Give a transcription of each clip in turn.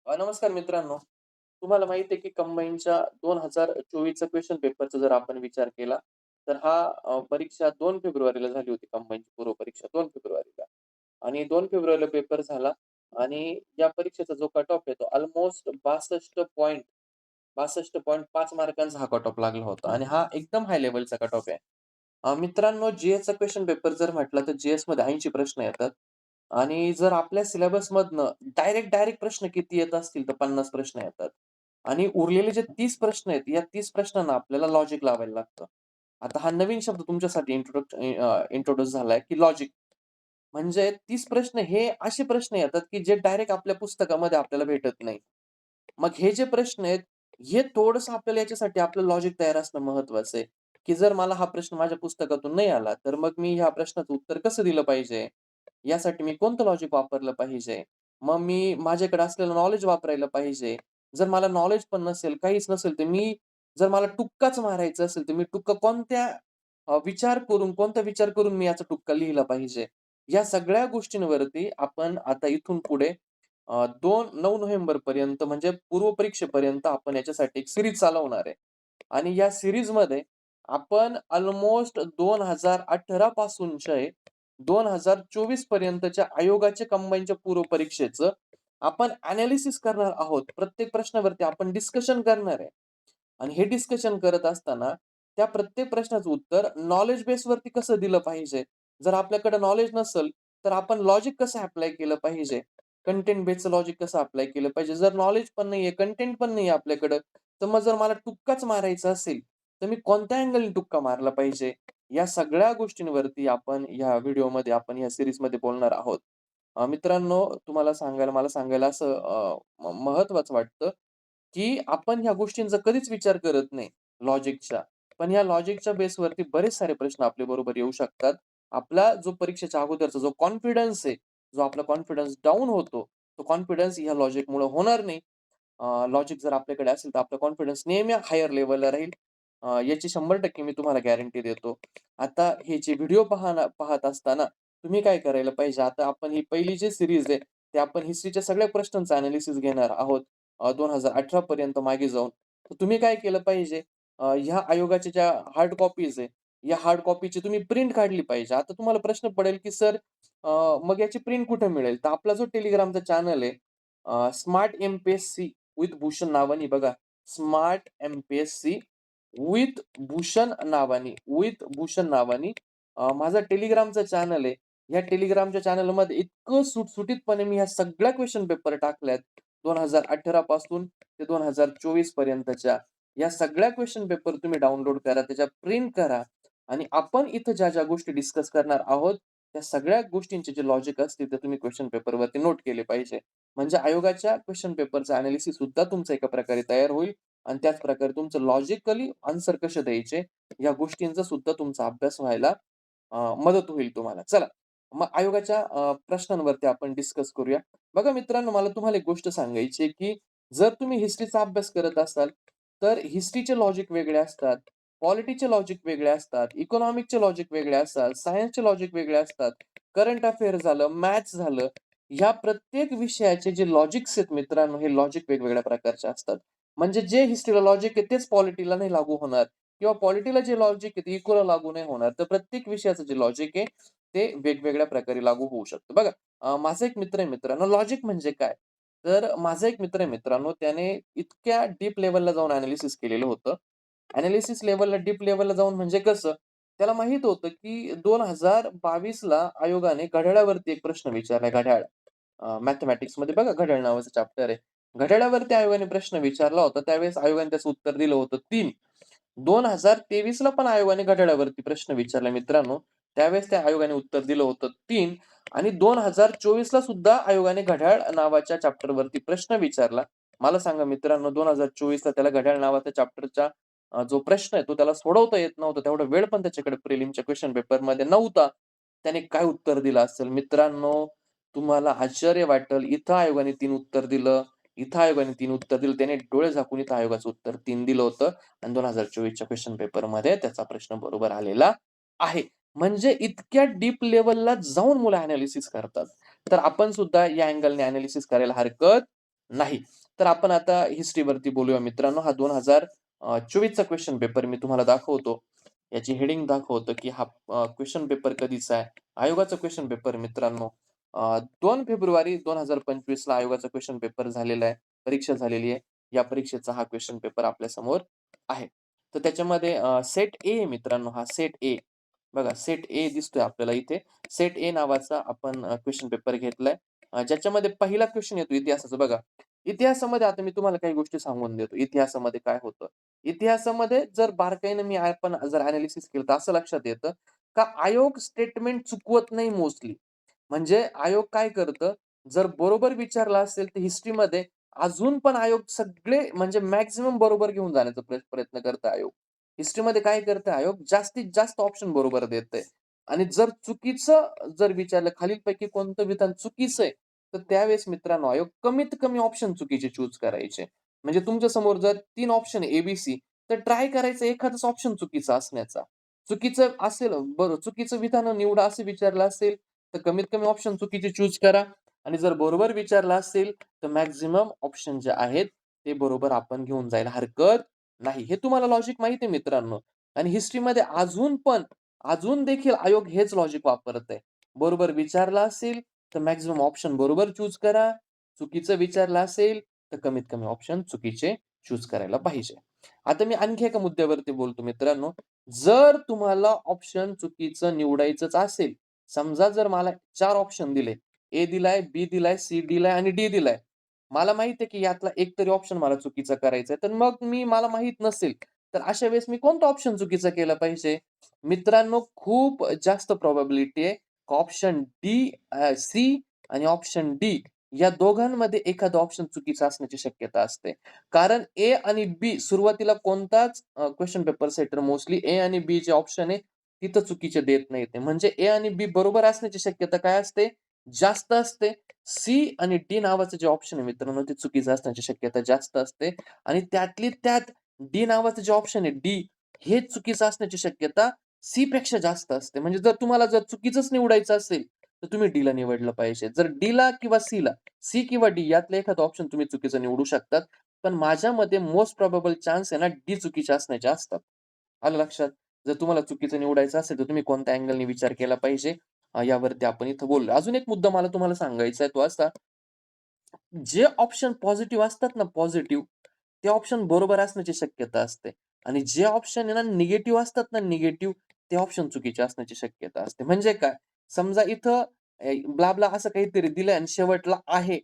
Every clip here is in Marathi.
नमस्कार मित्रांनो. तुम्हाला माहिती आहे की कंबाईनच्या 2024चा क्वेशन पेपरचा जर आपण विचार केला, तर परीक्षा 2 फेब्रुवारीला झाली होती कंबाईनची पूर्व परीक्षा 2 फेब्रुवारीला. आणि 2 फेब्रुवारीला पेपर झाला आणि या परीक्षेचा जो कट ऑफ आहे तो अल्मोस्ट 62.5 मार्कांचा हा कट ऑफ लागला होता आणि हा एकदम हाय लेव्हलचा कट ऑफ आहे. मित्रांनो, जी-एसचा क्वेशन पेपर जर म्हटला तर जी-एसमध्ये 80 प्रश्न येतात आणि जर आपल्या सिलेबसमधनं डायरेक्ट प्रश्न किती येत असतील तर 50 प्रश्न येतात आणि उरलेले जे 30 प्रश्न आहेत, या 30 प्रश्नांना आपल्याला लॉजिक लावायला लागतं. आता हा नवीन शब्द तुमच्यासाठी इंट्रोड्यूस झालाय, की लॉजिक. म्हणजे 30 प्रश्न हे असे प्रश्न येतात, की जे डायरेक्ट आपल्या पुस्तकामध्ये आपल्याला भेटत नाही. मग हे जे प्रश्न आहेत, हे थोडंसं आपल्याला याच्यासाठी आपलं लॉजिक तयार असणं महत्वाचं आहे, की जर मला हा प्रश्न माझ्या पुस्तकातून नाही आला, तर मग मी ह्या प्रश्नाचं उत्तर कसं दिलं पाहिजे? यासाठी मी कोणतं लॉजिक वापरलं पाहिजे? मग मी माझ्याकडे असलेलं नॉलेज वापरायला पाहिजे. जर मला नॉलेज पण नसेल, काहीच नसेल, तर जर मला टुक्काच मारायचा असेल, तर मी टुक्का कोणता विचार करून मी याचा टुक्का लिहिला पाहिजे? या सगळ्या गोष्टींवरती आपण आता इथून पुढे 9 नोव्हेंबरपर्यंत म्हणजे पूर्व परीक्षेपर्यंत आपण याच्यासाठी एक सीरीज चालवणार आहे. आणि या सीरीजमध्ये आपण अल्मोस्ट 2018 पासूनचे 2024 पर्यंतच्या आयोगाच्या कंबाईनच्या पूर्व परीक्षेचं आपण एनालिसिस करणार आहोत. प्रत्येक प्रश्नावरती आपण डिस्कशन करणार आहे. आणि हे डिस्कशन करत असताना त्या प्रत्येक प्रश्नाचं उत्तर नॉलेज बेसवरती कसं दिलं पाहिजे. जर आपल्याकडे नॉलेज नसेल, तर आपण लॉजिक कसं अप्लाय केलं पाहिजे. कंटेंट बेस्ड लॉजिक कसं अप्लाय केलं पाहिजे. जर नॉलेज पण नाहीये, कंटेंट पण नाहीये आपल्याकडं, तर मग जर मला टुक्काच मारायचा असेल, तर मी कोणत्या अँगलने टुक्का मारला पाहिजे. या सगळ्या गोष्टींवरती आपण ह्या व्हिडिओमध्ये आपण ह्या सीरीजमध्ये बोलणार आहोत. मित्रांनो, मला सांगायला असं महत्त्वाचं वाटतं, की आपण ह्या गोष्टींचा कधीच विचार करत नाही लॉजिकच्या. पण या लॉजिकच्या बेसवरती बरेच सारे प्रश्न आपल्याबरोबर येऊ शकतात. आपला जो परीक्षेच्या अगोदरचा जो कॉन्फिडन्स आहे, जो आपला कॉन्फिडन्स डाउन होतो, तो कॉन्फिडन्स ह्या लॉजिकमुळे होणार नाही. लॉजिक जर आपल्याकडे असेल, तर आपला कॉन्फिडन्स नेहमी हायर लेव्हलला राहील. याची 100% मी तुम्हाला गॅरंटी देतो. आता हे जे व्हिडिओ पाहत असताना तुम्ही काय करायला पाहिजे, आता आपण ही पहिली जी सीरीज आहे, ते आपण हिस्ट्रीच्या सगळ्या प्रश्नांचं एनालिसिस घेणार आहोत. 2018 पर्यंत मागे जाऊन. तर तुम्ही काय केलं पाहिजे, ह्या आयोगाच्या ज्या हार्ड कॉपीज आहे, या हार्ड कॉपीची तुम्ही प्रिंट काढली पाहिजे. आता तुम्हाला प्रश्न पडेल, की सर मग याची प्रिंट कुठे मिळेल? तर आपला जो टेलिग्रामचा चॅनल आहे, स्मार्ट एम-पी-एस-सी विथ भूषण नावानी बघा. स्मार्ट एम-पी-एस-सी विथ भूषण नावानी माझा टेलिग्रामचा चॅनल आहे. या टेलिग्रामच्या चॅनलमध्ये इतकं सुटसुटीतपणे मी ह्या सगळ्या क्वेशन पेपर टाकल्यात. 2018 पासून ते 2024 पर्यंतच्या. या सगळ्या क्वेशन पेपर तुम्ही डाउनलोड करा, त्याच्या प्रिंट करा आणि आपण इथं ज्या गोष्टी डिस्कस करणार आहोत, त्या सगळ्या गोष्टींचे जे लॉजिक असतील, ते तुम्ही क्वेशन पेपरवरती नोट केले पाहिजे. म्हणजे आयोगाच्या क्वेशन पेपरचं एनालिसिस सुद्धा तुमचं एका प्रकारे तयार होईल आणि त्याच प्रकारे तुमचं लॉजिकली आन्सर कसे द्यायचे, या गोष्टींचा सुद्धा तुमचा अभ्यास व्हायला मदत होईल तुम्हाला. चला, मग आयोगाच्या प्रश्नांवरती आपण डिस्कस करूया. बघा मित्रांनो, मला तुम्हाला एक गोष्ट सांगायची आहे, की जर तुम्ही हिस्ट्रीचा अभ्यास करत असाल, तर हिस्ट्रीचे लॉजिक वेगळे असतात, पॉलिटीचे लॉजिक वेगळे असतात, इकॉनॉमिकचे लॉजिक वेगळे असतात, सायन्सचे लॉजिक वेगळे असतात, करंट अफेअर झालं, मॅथ्स झालं. ह्या प्रत्येक विषयाचे जे लॉजिक्स आहेत मित्रांनो, हे लॉजिक वेगवेगळ्या प्रकारचे असतात. म्हणजे जे हिस्ट्रीला लॉजिक आहे तेच पॉलिटीला नाही लागू होणार किंवा पॉलिटीला जे लॉजिक आहे ते इक्वलला लागू नाही होणार. तर प्रत्येक विषयाचं जे लॉजिक आहे ते वेगवेगळ्या प्रकारे लागू होऊ शकतं. बघा, माझा एक मित्र आहे मित्रांनो, लॉजिक म्हणजे काय? तर माझा एक मित्र आहे मित्रांनो, त्याने इतक्या डीप लेव्हलला जाऊन एनालिसिस केलेलं होतं. एनालिसिस लेव्हलला, डीप लेव्हलला जाऊन म्हणजे कसं? त्याला माहीत होतं, की 2022ला आयोगाने घड्याळावरती एक प्रश्न विचारलाय. घड्याळ. मॅथेमॅटिक्समध्ये बघा घड्याळ नावाचं चॅप्टर आहे. घड्याळावरती आयोगाने प्रश्न विचारला होता. त्यावेळेस आयोगाने त्याचं उत्तर दिलं होतं 3. 2023ला पण आयोगाने घड्याळावरती प्रश्न विचारला मित्रांनो. त्यावेळेस त्या आयोगाने उत्तर दिलं होतं 3 आणि 2024ला सुद्धा आयोगाने घड्याळ नावाच्या चॅप्टरवरती प्रश्न विचारला. मला सांगा मित्रांनो, 2024ला त्याला घड्याळ नावाच्या चॅप्टरचा जो प्रश्न आहे तो त्याला सोडवता येत नव्हता. तेवढा वेळ पण त्याच्याकडे प्रिलिमच्या क्वेशन पेपरमध्ये नव्हता. त्याने काय उत्तर दिलं असेल? मित्रांनो, तुम्हाला आश्चर्य वाटेल. इथं आयोगाने 3 उत्तर दिलं, इथं आयोगाने 3 उत्तर दिलं. त्याने डोळे झाकून इथं आयोगाचं उत्तर 3 दिलं होतं आणि 2024च्या क्वेशन पेपरमध्ये त्याचा प्रश्न बरोबर आलेला आहे. म्हणजे इतक्या डीप लेव्हलला जाऊन मुलं एनालिसिस करतात. तर आपण सुद्धा या अँगलने एनालिसिस करायला हरकत नाही. तर आपण आता हिस्ट्रीवरती बोलूया मित्रांनो. हा 2024चा क्वेशन पेपर मी तुम्हाला दाखवतो. याची हेडिंग दाखवतो, की हा क्वेशन पेपर कधीचा आहे. आयोगाचा क्वेशन पेपर मित्रांनो. 2 फेब्रुवारी 2025ला आयोगाचा क्वेशन पेपर झालेला आहे. परीक्षा झालेली आहे. या परीक्षेचा हा क्वेशन पेपर आपल्यासमोर आहे. तर त्याच्यामध्ये सेट ए मित्रांनो, हा सेट ए. बघा सेट ए दिसतोय आपल्याला इथे. सेट ए नावाचा आपण क्वेशन पेपर घेतलाय. ज्याच्यामध्ये पहिला क्वेशन येतो इतिहासाचा बघा. इतिहासामध्ये आता मी तुम्हाला काही गोष्टी सांगून देतो. इतिहासामध्ये काय होतं? इतिहासामध्ये जर बारकाईने आपण जर एनालिसिस केलं तर असं लक्षात येतं, का आयोग स्टेटमेंट चुकवत नाही मोस्टली. म्हणजे आयोग काय करतं, जर बरोबर विचारलं असेल तर हिस्ट्रीमध्ये अजून पण आयोग सगळे म्हणजे मॅक्सिमम बरोबर घेऊन जाण्याचा प्रयत्न करतं आयोग. हिस्ट्रीमध्ये काय करतं आयोग, जास्तीत जास्त ऑप्शन बरोबर देतंय आणि जर चुकीचं जर विचारलं खालीलपैकी कोणतं विधान चुकीचं आहे, तर त्यावेळेस मित्रांनो आयोग कमीत कमी ऑप्शन चुकीचे चूज करायचे. म्हणजे तुमच्या समोर जर 3 ऑप्शन आहे ए तर ट्राय करायचं एखादाच ऑप्शन चुकीचा असण्याचा. चुकीचं असेल बरं चुकीचं विधान निवडा असं विचारलं असेल, तर कमीत कमी ऑप्शन चुकीचे चूज करा आणि जर बरोबर विचारलं असेल, तर मॅक्सिमम ऑप्शन जे आहेत, ते बरोबर आपण घेऊन जायला हरकत नाही. हे तुम्हाला लॉजिक माहिती आहे मित्रांनो आणि हिस्ट्रीमध्ये अजून देखील आयोग हेच लॉजिक वापरत आहे. बरोबर विचारलं असेल, तर मॅक्सिमम ऑप्शन बरोबर चूज करा. चुकीचं विचारलं असेल, तर कमीत कमी ऑप्शन चुकीचे चूज करायला पाहिजे. आता मी आणखी एका मुद्द्यावरती बोलतो मित्रांनो. जर तुम्हाला ऑप्शन चुकीचं निवडायचंच असेल, समजा जर मला 4 ऑप्शन दिले. ए दिलाय, बी दिलाय, सी दिलाय आणि डी दिलाय. मला माहिती आहे की यातला एक तरी ऑप्शन मला चुकीचा करायचा आहे. तर मग मला माहीत नसेल, तर अशा वेळेस मी कोणता ऑप्शन चुकीचा केला पाहिजे? मित्रांनो खूप जास्त प्रोबॅबिलिटी आहे ऑप्शन डी, सी आणि ऑप्शन डी या दोघांमध्ये एखादा ऑप्शन चुकीचा असण्याची शक्यता असते. कारण ए आणि बी सुरुवातीला कोणताच question paper setter mostly A आणि बी जे ऑप्शन आहे, तिथं चुकीचे देत नाहीत ते. म्हणजे ए आणि बी बरोबर असण्याची शक्यता काय असते? जास्त असते. सी आणि डी नावाचं जे ऑप्शन आहे मित्रांनो, ते चुकीचं असण्याची शक्यता जास्त असते आणि त्यातली त्यात डी नावाचं जे ऑप्शन आहे डी, हे चुकीचं असण्याची शक्यता सी पेक्षा जास्त असते. म्हणजे जर तुम्हाला जर चुकीचंच निवडायचं असेल, तर तुम्ही डीला निवडलं पाहिजे. जर डीला किंवा सीला, सी किंवा डी यातलं एखादं ऑप्शन तुम्ही चुकीचं निवडू शकतात. पण माझ्या मते मोस्ट प्रोबेबल चान्स आहे ना, डी चुकीचे असण्याचे असतात. आलं लक्षात? जर तुम्हाला चुकीचं निवडायचं असेल, तर तुम्ही कोणत्या अँगलने विचार केला पाहिजे यावरती आपण इथं बोललो. अजून एक मुद्दा मला तुम्हाला सांगायचा आहे तो असा, जे ऑप्शन पॉझिटिव्ह असतात ना पॉझिटिव्ह, ते ऑप्शन बरोबर असण्याची शक्यता असते आणि जे ऑप्शन आहे ना निगेटिव्ह असतात ना निगेटिव्ह, ते ऑप्शन चुकीचे असण्याची शक्यता असते. म्हणजे काय? समजा इथं ब्ला असं काहीतरी दिलंय आणि शेवटला आहे,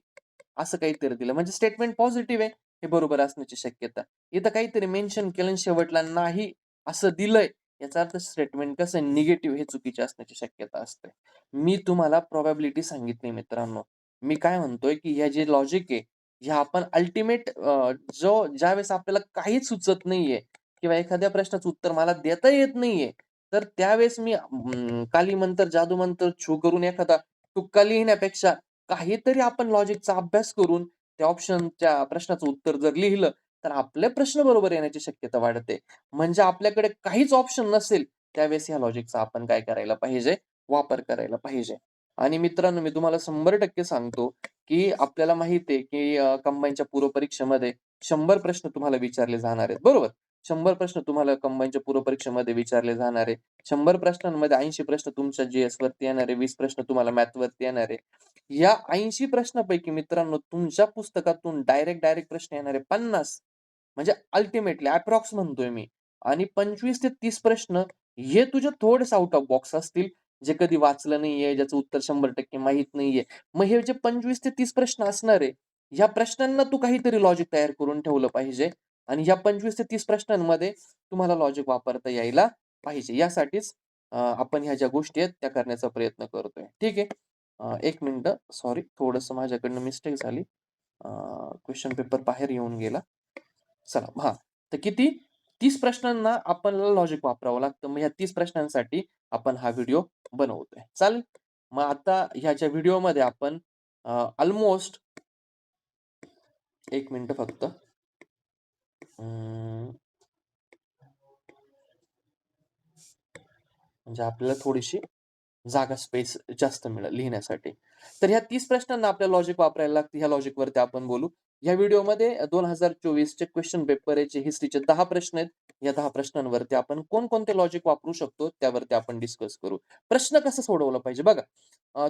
असं काहीतरी दिलं. म्हणजे स्टेटमेंट पॉझिटिव्ह आहे, हे बरोबर असण्याची शक्यता. इथं काहीतरी मेन्शन केलं आणि शेवटला नाही असं दिलंय, याचा अर्थ स्टेटमेंट कसं आहे निगेटिव्ह हे चुकीचे असण्याची शक्यता असते. मी तुम्हाला प्रोबॅबिलिटी सांगितली मित्रांनो. मी काय म्हणतोय, की हे जे लॉजिक आहे, हे आपण अल्टिमेट ज्यावेळेस आपल्याला काहीच सुचत नाहीये किंवा एखाद्या प्रश्नाचं उत्तर मला देता येत नाहीये, तर त्यावेळेस मी काली मंत्र, जादू मंत्र छू करून एखादा तुक्का लिहिण्यापेक्षा काहीतरी आपण लॉजिकचा अभ्यास करून त्या ऑप्शनच्या प्रश्नाचं उत्तर जर लिहिलं, तर आपले प्रश्न बरोबर येण्याची शक्यता वाढते. म्हणजे आपल्याकडे काहीच ऑप्शन नसेल, त्यावेळेस ह्या लॉजिकचा आपण काय करायला पाहिजे? वापर करायला पाहिजे. आणि मित्रांनो, मी तुम्हाला 100% सांगतो, की आपल्याला माहिती आहे, की कंबाईनच्या पूर्वपरीक्षेमध्ये 100 प्रश्न तुम्हाला विचारले जाणार आहेत, बरोबर? 100 प्रश्न तुम्हाला कंबाईनच्या पूर्वपरीक्षेमध्ये विचारले जाणार आहे. 100 प्रश्नांमध्ये 80 प्रश्न तुमच्या जी-एसवरती येणार आहे, 20 प्रश्न तुम्हाला मॅथवरती येणार आहे. या 80 प्रश्नापैकी मित्रांनो, तुमच्या पुस्तकातून डायरेक्ट प्रश्न येणार आहे 50. म्हणजे अल्टिमेटली अप्रॉक्स म्हणतोय मी आणि 25 ते 30 प्रश्न हे तुझे थोडेसे आउट ऑफ बॉक्स असतील, जे कधी वाचलं नाहीये, ज्याचं उत्तर 100% माहीत नाहीये. मग हे जे 25 ते 30 प्रश्न असणार आहे, ह्या प्रश्नांना तू काहीतरी लॉजिक तयार करून ठेवलं पाहिजे आणि ह्या 25 ते 30 प्रश्नांमध्ये तुम्हाला लॉजिक वापरता यायला पाहिजे. यासाठीच आपण ह्या ज्या गोष्टी आहेत त्या करण्याचा प्रयत्न करतोय. ठीक आहे. 1 मिनिटं सॉरी थोडंसं माझ्याकडनं मिस्टेक झाली. क्वेशन पेपर बाहेर येऊन गेला. चला हां. तर किती 30 प्रश्नांना आपल्याला लॉजिक वापरावं लागतं. मग ह्या 30 प्रश्नांसाठी आपण हा व्हिडिओ बनवतोय. चालेल? मग आता ह्याच्या व्हिडिओमध्ये आपण अल्मोस्ट 1 मिनिटं फक्त. म्हणजे आपल्याला थोडीशी जागा स्पेस जास्त मिळेल लिहिण्यासाठी. तर ह्या 30 प्रश्नांना आपल्याला लॉजिक वापरायला लागते. ह्या लॉजिकवरती आपण बोलू. ह्या व्हिडिओमध्ये 2024 चे क्वेशन पेपर आहे, हिस्ट्रीचे 10 प्रश्न आहेत. या 10 प्रश्नांवरती आपण कोणकोणते लॉजिक वापरू शकतो, त्यावरती आपण डिस्कस करू. प्रश्न कसा सोडवला पाहिजे बघा.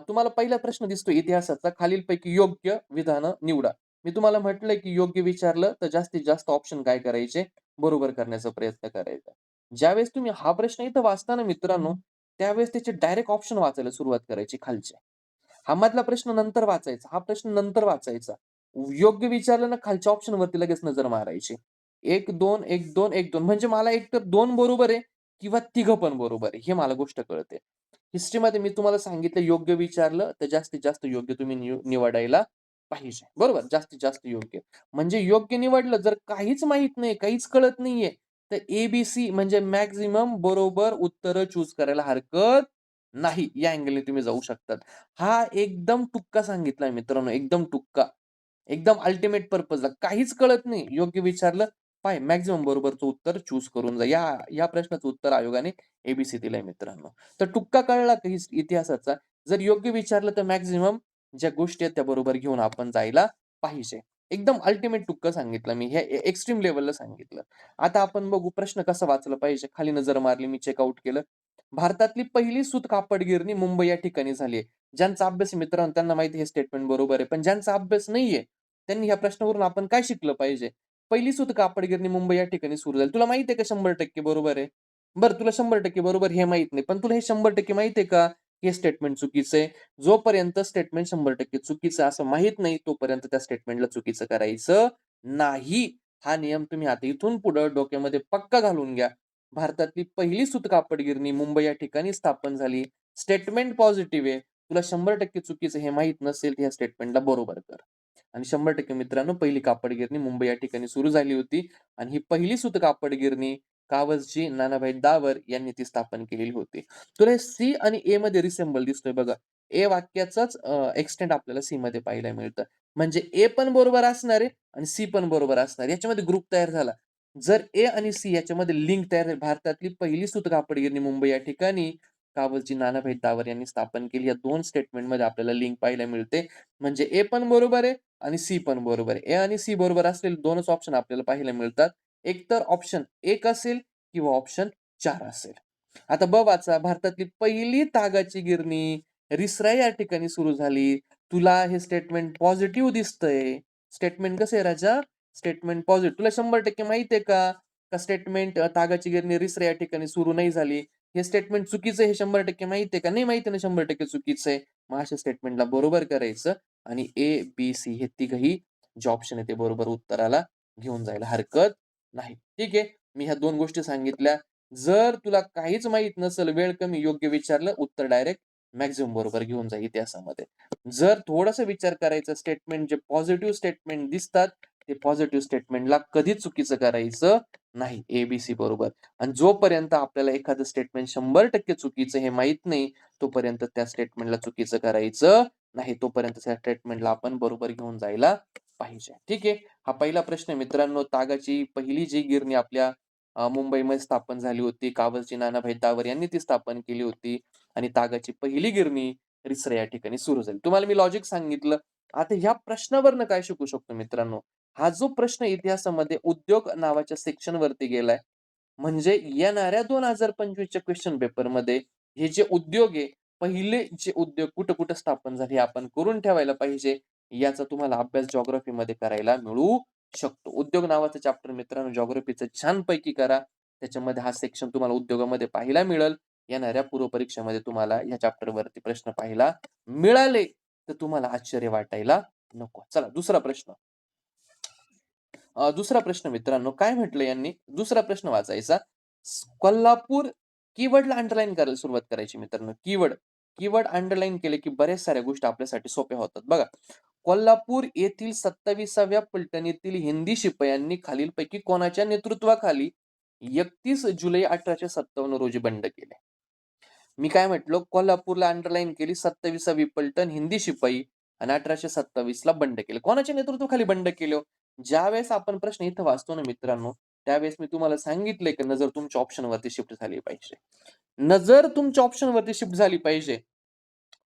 तुम्हाला पहिला प्रश्न दिसतो इतिहासाचा. खालीलपैकी योग्य विधानं निवडा. मी तुम्हाला म्हटलंय, की योग्य विचारलं तर जास्तीत जास्त ऑप्शन काय करायचे? बरोबर करण्याचा प्रयत्न करायचा. ज्यावेळेस तुम्ही हा प्रश्न इथं वाचता ना मित्रांनो, त्यावेळेस त्याचे डायरेक्ट ऑप्शन वाचायला सुरुवात करायची खालचे. हा मधला प्रश्न नंतर वाचायचा, हा प्रश्न नंतर वाचायचा. योग्य विचारलं ना खालच्या ऑप्शनवरती लगेच नजर मारायची. 1, 2, 1, 2, 1, 2 म्हणजे मला एकतर 2 बरोबर आहे किंवा तिघं पण बरोबर आहे, हे मला गोष्ट कळते. हिस्ट्रीमध्ये मी तुम्हाला सांगितलं योग्य विचारलं तर जास्तीत जास्त योग्य तुम्ही निवडायला पाहिजे. बरोबर? जास्तीत जास्त योग्य. म्हणजे योग्य निवडलं जर काहीच माहीत नाही, काहीच कळत नाहीये, तर ए म्हणजे मॅक्सिमम बरोबर उत्तरं चूज करायला हरकत नाही. या अँगलने तुम्ही जाऊ शकतात. हा एकदम तुक्का सांगितलाय मित्रांनो, एकदम तुक्का. एकदम अल्टिमेट पर्पजला. काहीच कळत नाही. योग्य विचारलं, पाय मॅक्सिमम बरोबरचं उत्तर चूज करून जा. या प्रश्नाचं उत्तर आयोगाने ए दिलंय मित्रांनो. तर तुक्का कळला का इतिहासाचा? जर योग्य विचारलं तर मॅक्सिमम ज्या गोष्टी आहेत त्या बरोबर घेऊन आपण जायला पाहिजे. एकदम अल्टिमेट तुक्का सांगितलं मी. हे एक्स्ट्रीम लेव्हलला सांगितलं. आता आपण बघू प्रश्न कसा वाचला पाहिजे. खाली नजर मारली, मी चेकआउट केलं. भारतातली पहिली सूत कापड गिरणी मुंबई या ठिकाणी झाली आहे. ज्यांचा अभ्यास आहे मित्रांनो त्यांना माहिती आहे हे स्टेटमेंट बरोबर आहे. पण ज्यांचा अभ्यास नाहीये, त्यांनी ह्या प्रश्नावरून आपण काय शिकलं पाहिजे? पहिली सूत कापड गिरणी मुंबई या ठिकाणी सुरू झाली. तुला माहिती आहे का 100% बरोबर आहे? बरं तुला 100% बरोबर हे माहीत नाही. पण तुला हे 100% माहिती आहे का? हे स्टेटमेंट चुकीचं आहे. जोपर्यंत स्टेटमेंट 100% चुकीचं आहे असं माहीत नाही, तोपर्यंत त्या स्टेटमेंटला चुकीचं करायचं नाही. हा नियम तुम्ही आता इथून पुढं डोक्यामध्ये पक्का घालून घ्या. भारतातली पहिली सूत कापड गिरणी मुंबई या ठिकाणी स्थापन झाली. स्टेटमेंट पॉझिटिव्ह आहे. तुला 100% चुकीचं हे माहीत नसेल, तर ह्या स्टेटमेंटला बरोबर कर. आणि 100% मित्रांनो पहिली कापड गिरणी मुंबई या ठिकाणी सुरू झाली होती आणि ही पहिली सूत कापड गिरणी कावसजी नानाभाई दावर यांनी ती स्थापन केलेली होती. तुला सी आणि ए मध्ये रिसेम्बल दिसतोय बघा. ए वाक्याचाच एक्सटेंड आपल्याला सी मध्ये पाहायला मिळतं. म्हणजे ए पण बरोबर असणार आहे आणि सी पण बरोबर असणार आहे. याच्यामध्ये ग्रुप तयार झाला. जर ए आणि सी याच्यामध्ये लिंक तयार झाली, भारतातली पहिली सूत कापड गिरणी मुंबई या ठिकाणी कावसजी नानाभाई दावर यांनी स्थापन केली. या 2 स्टेटमेंटमध्ये आपल्याला लिंक पाहायला मिळते. म्हणजे ए पण बरोबर आहे आणि सी पण बरोबर आहे. ए आणि सी बरोबर असलेले 2च ऑप्शन आपल्याला पाहायला मिळतात. एकतर ऑप्शन 1 असेल किंवा ऑप्शन 4 असेल. आता ब वाचा. भारतातली पहिली तागाची गिरणी रिसरा या ठिकाणी सुरू झाली. तुला हे स्टेटमेंट पॉझिटिव्ह दिसतंय. स्टेटमेंट कसं आहे राजा? Statement positive. तुला 100% माहिती आहे का? का स्टेटमेंट तागाची गिरणी रिसरा या ठिकाणी सुरू नाही झाली. हे स्टेटमेंट चुकीचं आहे हे 100% माहिती आहे का? नाही माहिती ना 100% चुकीचं आहे. मग अशा स्टेटमेंटला बरोबर करायचं आणि ए, बी, सी हे तिघही जे ऑप्शन आहे ते बरोबर उत्तराला घेऊन जायला हरकत नाही. ठीक आहे. मी ह्या 2 गोष्टी सांगितल्या. जर तुला काहीच माहीत नसेल, वेळ कमी, योग्य विचारलं, उत्तर डायरेक्ट मॅक्सिमम बरोबर घेऊन जा इतिहासामध्ये. जर थोडासा विचार करायचा स्टेटमेंट जे पॉझिटिव्ह स्टेटमेंट दिसतात, ते पॉझिटिव्ह स्टेटमेंटला कधीच चुकीचं करायचं नाही. ए, बरोबर. आणि जोपर्यंत आपल्याला एखादं स्टेटमेंट 100% चुकीचं हे माहीत नाही, तोपर्यंत त्या स्टेटमेंटला चुकीचं करायचं नाही. तोपर्यंत त्या स्टेटमेंटला आपण बरोबर घेऊन जायला पाहिजे. ठीक आहे. हा पहिला प्रश्न मित्रांनो, तागाची पहिली जी गिरणी आपल्या मुंबईमध्ये स्थापन झाली होती. कावसजी नानाभाई दावर यांनी ती स्थापन केली होती आणि तागाची पहिली गिरणी रिसरा या ठिकाणी सुरू झाली. तुम्हाला मी लॉजिक सांगितलं. आता ह्या प्रश्नावरनं काय शिकू शकतो मित्रांनो? हा जो प्रश्न इतिहासामध्ये उद्योग नावाच्या सेक्शनवरती गेलाय, म्हणजे येणाऱ्या 2025 च्या क्वेश्चन पेपरमध्ये हे जे उद्योग आहे, पहिले जे उद्योग कुठं-कुठं स्थापन झाले, हे आपण करून ठेवायला पाहिजे. याचा तुम्हाला अभ्यास जिओग्राफीमध्ये करायला मिळू शकतो. उद्योग नावाचं चॅप्टर मित्रांनो जिओग्राफीचं छानपैकी करा. त्याच्यामध्ये हा सेक्शन तुम्हाला उद्योगामध्ये पाहायला मिळेल. येणाऱ्या पूर्व परीक्षेमध्ये तुम्हाला या चॅप्टरवरती प्रश्न पाहायला मिळाले, तर तुम्हाला आश्चर्य वाटायला नको. चला दुसरा प्रश्न मित्रांनो काय म्हटलं यांनी? दुसरा प्रश्न वाचायचा. कोल्हापूर कीवर्डला अंडरलाईन करायला सुरुवात करायची मित्रांनो. कीवर्ड अंडरलाईन केले की बऱ्याच साऱ्या गोष्टी आपल्यासाठी सोप्या होतात. बघा, कोल्हापूर येथील 27व्या पलटणीतील हिंदी शिपायांनी खालीलपैकी कोणाच्या नेतृत्वाखाली 31 जुलै 1857 रोजी बंड केले? मी काय म्हटलं, कोल्हापूरला अंडरलाईन केली 27वी पलटण हिंदी शिपाई आणि 1827 ला बंड केले. कोणाच्या नेतृत्वाखाली बंड केले हो? ज्यावेळेस आपण प्रश्न इथं वाचतो ना मित्रांनो, त्यावेळेस मी तुम्हाला सांगितलंय की नजर तुमच्या ऑप्शनवरती शिफ्ट झाली पाहिजे. नजर तुमच्या ऑप्शनवरती शिफ्ट झाली पाहिजे.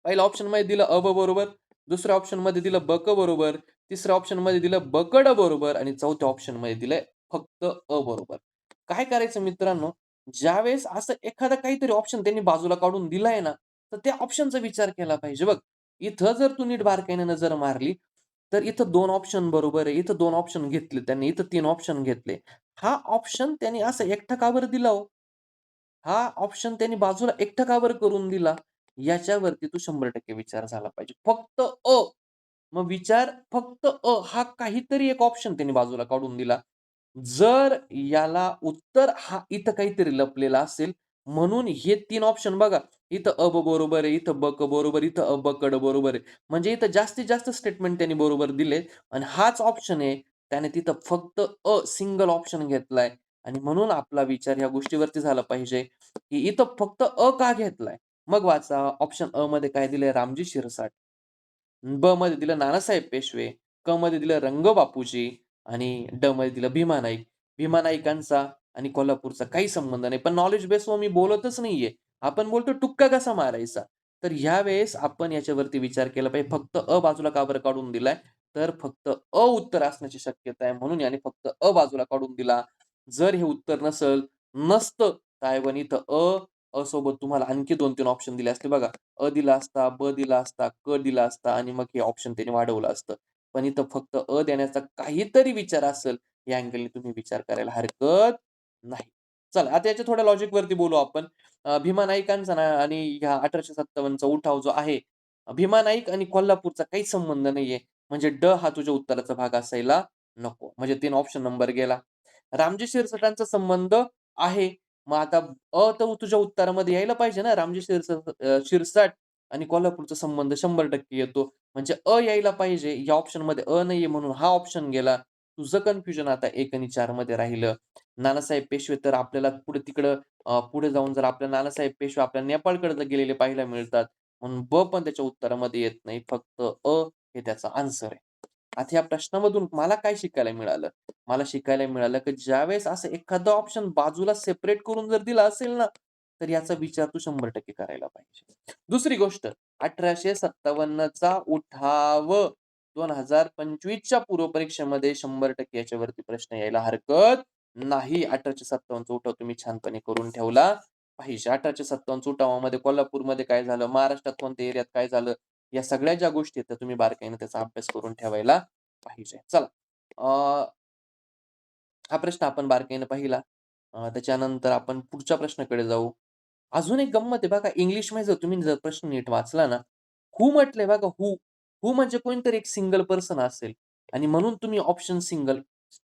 पहिल्या ऑप्शनमध्ये दिलं अ, ब बरोबर, दुसऱ्या ऑप्शनमध्ये दिलं ब, क बरोबर, तिसऱ्या ऑप्शनमध्ये दिलं ब, क, ड बरोबर आणि चौथ्या ऑप्शनमध्ये दिलंय फक्त अ बरोबर. काय करायचं मित्रांनो, ज्यावेळेस असं एखादा काहीतरी ऑप्शन त्यांनी बाजूला काढून दिलाय ना, तर त्या ऑप्शनचा विचार केला पाहिजे. बघ, इथं जर तू नीट बारकाईने नजर मारली, तर इथं 2 ऑप्शन बरोबर आहे. इथं 2 ऑप्शन घेतले त्यांनी, इथं 3 ऑप्शन घेतले. हा ऑप्शन त्यांनी असं एकटा का बरं दिला हो? हा ऑप्शन त्यांनी बाजूला एकटा का बरं करून दिला? याच्यावरती तू 100% विचार झाला पाहिजे. फक्त अ. मग विचार फक्त अ हा काहीतरी एक ऑप्शन त्यांनी बाजूला काढून दिला. जर याला उत्तर हा इथं काहीतरी लपलेला असेल, म्हणून हे 3 ऑप्शन बघा, इथं अ, ब बरोबर आहे, इथं ब, क बरोबर, इथं अ, ब, क, ड बरोबर आहे. म्हणजे इथं जास्तीत जास्त स्टेटमेंट त्यांनी बरोबर दिले आणि हाच ऑप्शन आहे, त्याने तिथं फक्त सिंगल ऑप्शन घेतलाय आणि म्हणून आपला विचार ह्या गोष्टीवरती झाला पाहिजे, की इथं फक्त का घेतलाय? मग वाचा ऑप्शन अ मध्ये काय दिलंय रामजी शिरसाट. ब मध्ये दिलं नानासाहेब पेशवे, क मध्ये दिलं रंग बापूजी आणि ड मध्ये दिलं भीमा नाईक. भीमा नाईकांचा आणि कोल्हापूरचा काही संबंध नाही. पण नॉलेज बेसवर मी बोलतच नाहीये. आपण बोलतो टुक्का कसा मारायचा. तर ह्यावेळेस आपण याच्यावरती विचार केला पाहिजे. फक्त अ बाजूला का बरं काढून दिलाय? तर फक्त उत्तर असण्याची शक्यता आहे. म्हणून याने फक्त बाजूला काढून दिला. जर हे उत्तर नसतं, तर ऐवजी इथं सोबत तुम्हाला आणखी 2-3 ऑप्शन दिले असते बघा. दिला असता, ब दिला असता, क दिला असता आणि मग हे ऑप्शन त्याने वाढवलं असतं. पण इथं फक्त देण्याचा काहीतरी विचार असेल, या अँगलने तुम्ही विचार करायला हरकत नाही. चला आता याच्या थोड्या लॉजिकवरती बोलू आपण. भीमा नाईकांचा ना आणि ह्या 1857चा उठाव जो आहे, भीमा नाईक आणि कोल्हापूरचा काहीच संबंध नाहीये. म्हणजे हा तुझ्या उत्तराचा भाग असायला नको. म्हणजे 3 ऑप्शन नंबर गेला. रामजी शिरसाटांचा संबंध आहे. मग आता तर तुझ्या उत्तरामध्ये यायला पाहिजे ना, रामजी शिरसाट आणि कोल्हापूरचा संबंध 100% येतो. म्हणजे यायला पाहिजे. या ऑप्शनमध्ये नाहीये म्हणून हा ऑप्शन गेला. तुझं कन्फ्युजन आता 1 आणि 4 मध्ये राहिलं. नानासाहेब पेशवे तर आपल्याला पुढे-तिकडं पुढे जाऊन जर आपल्याला नानासाहेब पेशवे आपल्याला नेपाळकडे गेलेले पाहायला मिळतात. म्हणून ब पण त्याच्या उत्तरामध्ये येत नाही. फक्त हे त्याचा आन्सर आहे. आता या प्रश्नामधून मला काय शिकायला मिळालं? मला शिकायला मिळालं, की ज्यावेळेस असं एखादं ऑप्शन बाजूला सेपरेट करून जर दिलं असेल ना, तर याचा विचार तू 100% करायला पाहिजे. दुसरी गोष्ट 1857 चा उठाव 2025 च्या पूर्वपरीक्षेमध्ये 100% याच्यावरती प्रश्न यायला हरकत नाही. 1857 चा उठाव तुम्ही छानपणे करून ठेवला पाहिजे. 1857 च्या उठावामध्ये कोल्हापूरमध्ये काय झालं, महाराष्ट्रात कोणत्या एरियात काय झालं, या सगळ्या ज्या गोष्टी आहेत, त्या तुम्ही बारकाईने त्याचा अभ्यास करून ठेवायला पाहिजे. चला हा प्रश्न आपण बारकाईने पाहिला. त्याच्यानंतर आपण पुढच्या प्रश्नाकडे जाऊ. अजून एक गंमत आहे बघा, इंग्लिशमध्ये जर तुम्ही प्रश्न नीट वाचला ना, हू म्हटलंय बघा हू. हू म्हणजे कोणीतरी एक सिंगल पर्सन असेल आणि म्हणून तुम्ही ऑप्शन सिंगल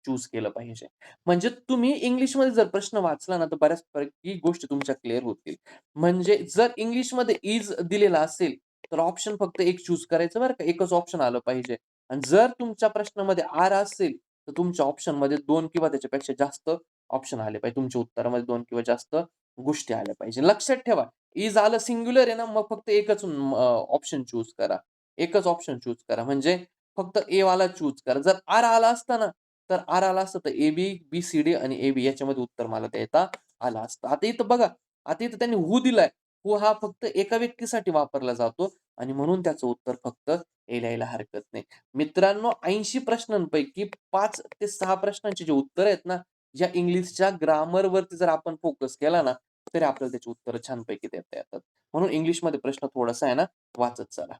चूज केलं पाहिजे. म्हणजे तुम्ही इंग्लिशमध्ये जर प्रश्न वाचला ना, तर बऱ्याचपैकी गोष्टी तुमच्या क्लिअर होतील. म्हणजे जर इंग्लिशमध्ये इज दिलेला असेल, तर ऑप्शन फक्त एक चूज करायचं बरं का, एकच ऑप्शन आलं पाहिजे. आणि जर तुमच्या प्रश्नामध्ये आर असेल, तर तुमच्या ऑप्शनमध्ये 2 किंवा त्याच्यापेक्षा जास्त ऑप्शन आले पाहिजे. तुमच्या उत्तरामध्ये 2 किंवा जास्त गोष्टी आल्या पाहिजे. लक्षात ठेवा, इज आलं सिंग्युलर आहे ना, मग फक्त एकच ऑप्शन चूज करा. एकच ऑप्शन चूज करा. म्हणजे फक्त ए वाला चूज करा. जर आर आला असता ना, तर आर आला असतं तर ए-बी, बी-सी-डी आणि ए-बी याच्यामध्ये उत्तर मला देता आलं असतं. आता इथं बघा, आता इथं त्यांनी हू दिलाय. हू हा फक्त एका व्यक्तीसाठी वापरला जातो आणि म्हणून त्याचं उत्तर फक्त ए लिहायला हरकत नाही. मित्रांनो 80 प्रश्नांपैकी 5 ते 6 प्रश्नांची जी उत्तरं आहेत ना, या इंग्लिशच्या ग्रामरवरती जर आपण फोकस केला ना, तरी आपल्याला त्याची उत्तरं छानपैकी देता येतात. म्हणून इंग्लिशमध्ये प्रश्न थोडासा आहे ना, वाचत चला.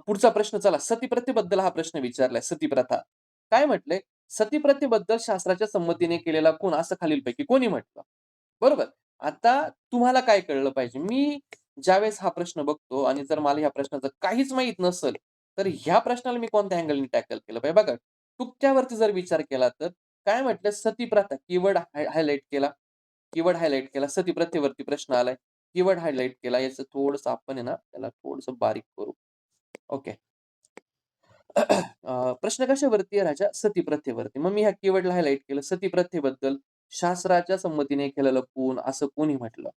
पुढचा प्रश्न चला, सतीप्रथेबद्दल हा प्रश्न विचारलाय, सतीप्रथा. काय म्हटलंय? सतीप्रथेबद्दल शास्त्राच्या संमतीने केलेला खून असं खालीलपैकी कोणी म्हटलं? बरोबर. आता तुम्हाला काय कळलं पाहिजे? मी ज्यावेळेस हा प्रश्न बघतो आणि जर मला ह्या प्रश्नाचं काहीच माहीत नसेल, तर ह्या प्रश्नाला मी कोणत्या अँगलनी टॅकल केलं पाहिजे? बघा, तुक्त्यावरती जर विचार केला तर काय म्हटलं? सतीप्रथा कीवर्ड हायलाइट केला. कीवर्ड हायलाइट केला. सतीप्रथेवरती प्रश्न आलाय. कीवर्ड हायलाइट केला. याचं थोडंसं आपण आहे ना, त्याला थोडंसं बारीक करू. ओके. प्रश्न कशावरती आहे राजा? सतीप्रथेवरती. मग मी ह्या कीवर्डला हायलाइट केलं. सतीप्रथेबद्दल शास्त्राच्या संमतीने केलेलं खून असं कोणी म्हटलं?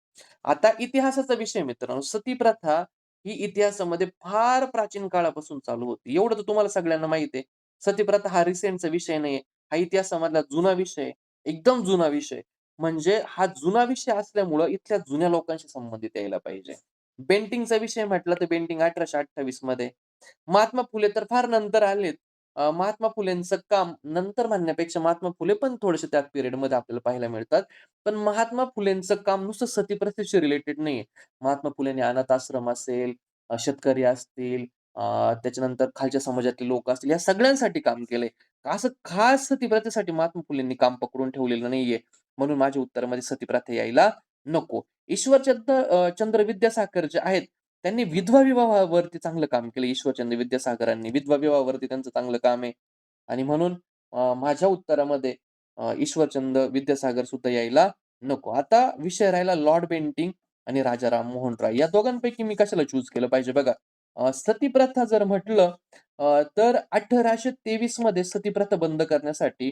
आता इतिहासाचा विषय मित्रांनो, सतीप्रथा ही इतिहासामध्ये फार प्राचीन काळापासून चालू होती. एवढं तर तुम्हाला सगळ्यांना माहीत आहे. सतीप्रथा हा रिसेंटचा विषय नाहीये. हा इतिहासामधला जुना विषय आहे. एकदम जुना विषय. म्हणजे हा जुना विषय असल्यामुळं इथल्या जुन्या लोकांशी संबंधित यायला पाहिजे. बेंटिंगचा विषय म्हटला तर बेंटिंग 1828 मध्ये. महात्मा फुले तर फार नंतर आलेत. महात्मा फुलेंचं काम नंतर म्हणण्यापेक्षा महात्मा फुले पण थोडेसे त्या पिरियडमध्ये आपल्याला पाहायला मिळतात. पण महात्मा फुलेंचं काम नुसतं सतीप्रथेशी रिलेटेड नाहीये. महात्मा फुलेंनी अनाथ आश्रम असेल, शेतकरी असतील, त्याच्यानंतर खालच्या समाजातले लोक असतील, या सगळ्यांसाठी काम केलंय. असं खास सतीप्रथेसाठी महात्मा फुलेंनी काम पकडून ठेवलेलं नाहीये. म्हणून माझ्या उत्तरामध्ये सतीप्रथा यायला नको. चंद्र विद्यासागर जे आहेत, त्यांनी विधवा विवाहावरती चांगलं काम केलं. ईश्वरचंद्र विद्यासागरांनी विधवा विवाहावरती त्यांचं चांगलं काम आहे आणि म्हणून माझ्या उत्तरामध्ये ईश्वरचंद्र विद्यासागर सुद्धा यायला नको. आता विषय राहिला लॉर्ड बेंटिंक आणि राजा राममोहन राय. या दोघांपैकी मी कशाला चूज केलं पाहिजे बघा. सतीप्रथा जर म्हटलं तर 1823 मध्ये सतीप्रथा बंद करण्यासाठी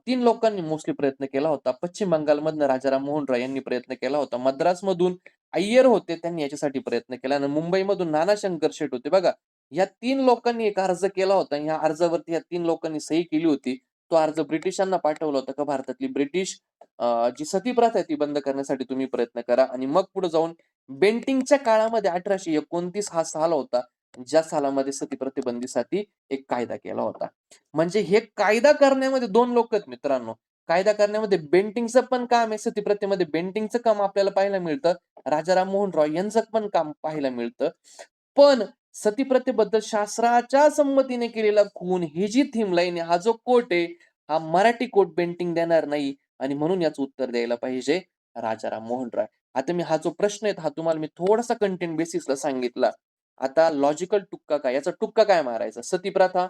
3 लोकांनी मोस्टली प्रयत्न केला होता. पश्चिम बंगालमधनं राजा राममोहन राय यांनी प्रयत्न केला होता. मद्रासमधून अय्यर होते, त्यांनी याच्यासाठी प्रयत्न केला आणि मुंबईमधून नानाशंकर शेठ होते बघा. या 3 लोकांनी एक अर्ज केला होता आणि ह्या अर्जावरती या 3 लोकांनी सही केली होती. तो अर्ज ब्रिटिशांना पाठवला होता का भारतातली ब्रिटिश जी सतीप्रथा आहे ती बंद करण्यासाठी तुम्ही प्रयत्न करा आणि मग पुढे जाऊन बेंटिंकच्या काळामध्ये 1829 हा साल होता, ज्या सालामध्ये सतीप्रतिबंधीसाठी एक कायदा केला होता. म्हणजे हे कायदा करण्यामध्ये 2 लोक आहेत मित्रांनो. कायदा करण्यामध्ये बेंटिंकचं पण काम आहे, सतीप्रथेमध्ये बेंटिंकचं काम आपल्याला पाहायला मिळतं. राजा राममोहन रॉय यांचं पण काम पाहायला मिळतं. पण सतीप्रथेबद्दल शास्त्राच्या संमतीने केलेला खून ही जी थीम लाईन आहे, हा जो कोट आहे, हा मराठी कोट बेंटिंक देणार नाही आणि म्हणून याचं उत्तर द्यायला पाहिजे राजाराम मोहन राय. आता मी हा जो प्रश्न आहे, हा तुम्हाला मी थोडासा कंटेंट बेसिसला सांगितला. आता लॉजिकल टुक्का काय? याचा टुक्का काय मारायचा? सतीप्रथा,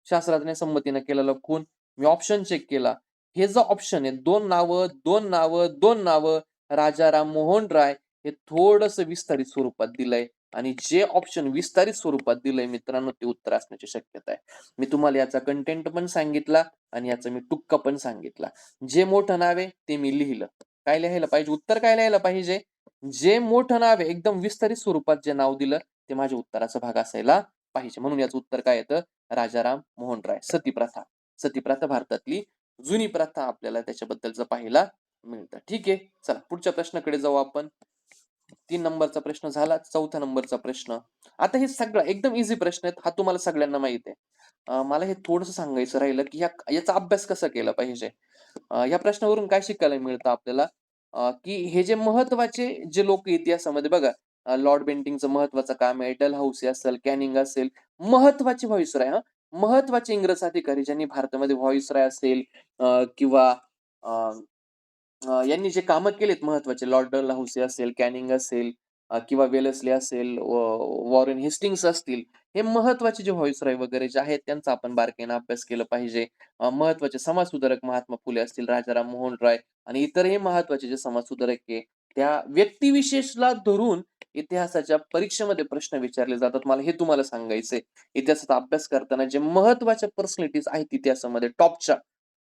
शास्त्राने संमतीने केलेला खून. मी ऑप्शन चेक केला. हे जो ऑप्शन आहे 2 नावं, 2 नावं, 2 नावं, राजा राममोहन राय हे थोडंसं विस्तारित स्वरूपात दिलंय आणि जे ऑप्शन विस्तारित स्वरूपात दिलंय मित्रांनो, ते उत्तर असण्याची शक्यता आहे. मी तुम्हाला याचा कंटेंट पण सांगितला आणि याचा मी टुक्का पण सांगितला. जे मोठं नाव आहे ते मी लिहिलं. काय लिहायला पाहिजे? उत्तर काय लिहायला पाहिजे? जे मोठं नाव आहे, एकदम विस्तारित स्वरूपात जे नाव दिलं, ते माझ्या उत्तराचा भाग असायला पाहिजे. म्हणून याचं उत्तर काय येतं? राजाराम मोहन राय. सतीप्रथा. सतीप्रथा भारतातली जुनी प्रथा आपल्याला त्याच्याबद्दलचं पाहायला मिळतं. ठीक आहे. चला पुढच्या प्रश्नाकडे जाऊ आपण. 3 नंबरचा प्रश्न झाला. 4थ्या नंबरचा प्रश्न. आता हे सगळं एकदम ईझी प्रश्न आहेत. हा तुम्हाला सगळ्यांना माहित आहे. मला हे थोडंसं सांगायचं राहिलं, की याचा अभ्यास कसा केला पाहिजे. या प्रश्नावरून काय शिकायला मिळतं आपल्याला, की हे जे महत्त्वाचे जे लोक इतिहासामध्ये बघा, लॉर्ड बेंटिंकचं महत्त्वाचं काम आहे, डलहौसी असेल, कॅनिंग असेल, महत्त्वाचे व्हॉइसरॉय हां, महत्त्वाचे इंग्रज अधिकारी ज्यांनी भारतामध्ये व्हॉइसरॉय असेल किंवा अ, यांनी जे कामं केलीत महत्त्वाचे लॉर्ड डलहौसी असेल, कॅनिंग असेल किंवा वेलेस्ली असेल, वॉरेन हेस्टिंग्स असतील, हे महत्त्वाचे जे व्हॉइसरॉय वगैरे जे आहेत त्यांचा आपण बारकाईने अभ्यास केला पाहिजे. महत्त्वाचे समाजसुधारक महात्मा फुले असतील, राजाराम मोहन राय आणि इतरही महत्त्वाचे जे समाजसुधारक आहे, त्या व्यक्तिविशेषला धरून इतिहासाच्या परीक्षेमध्ये प्रश्न विचारले जातात. मला हे तुम्हाला सांगायचंय. इतिहासाचा अभ्यास करताना जे महत्त्वाच्या पर्सनॅलिटीज आहेत इतिहासामध्ये टॉपच्या,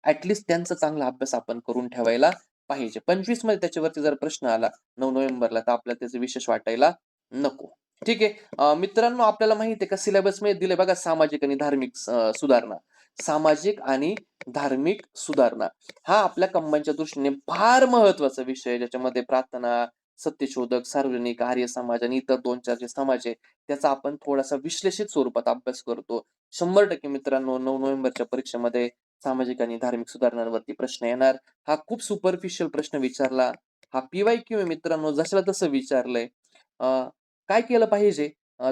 त्यांचा चांगला अभ्यास आपण करून ठेवायला पाहिजे. 25 मध्ये त्याच्यावरती जर प्रश्न आला 9 नोव्हेंबरला तर आपल्याला त्याचं विशेष वाटायला नको. ठीक आहे. मित्रांनो आपल्याला माहिती आहे का सिलेबसमध्ये दिलंय बघा सामाजिक आणि धार्मिक सुधारणा. सामाजिक आणि धार्मिक सुधारणा हा आपल्या कंबाईनच्या दृष्टीने फार महत्त्वाचा विषय आहे. ज्याच्यामध्ये प्रार्थना, सत्यशोधक, सार्वजनिक, आर्य समाज आणि इतर 2-4 जे समाज आहे, त्याचा आपण थोडासा विश्लेषित स्वरूपात अभ्यास करतो. 100% मित्रांनो 9 नोव्हेंबरच्या परीक्षेमध्ये सामाजिक आणि धार्मिक सुधारणांवरती प्रश्न येणार. हा खूप सुपरफिशियल प्रश्न विचारला. हा पी-वाय-क्यू आहे मित्रांनो, जशाला तसं विचारलंय. अ, काय केलं पाहिजे?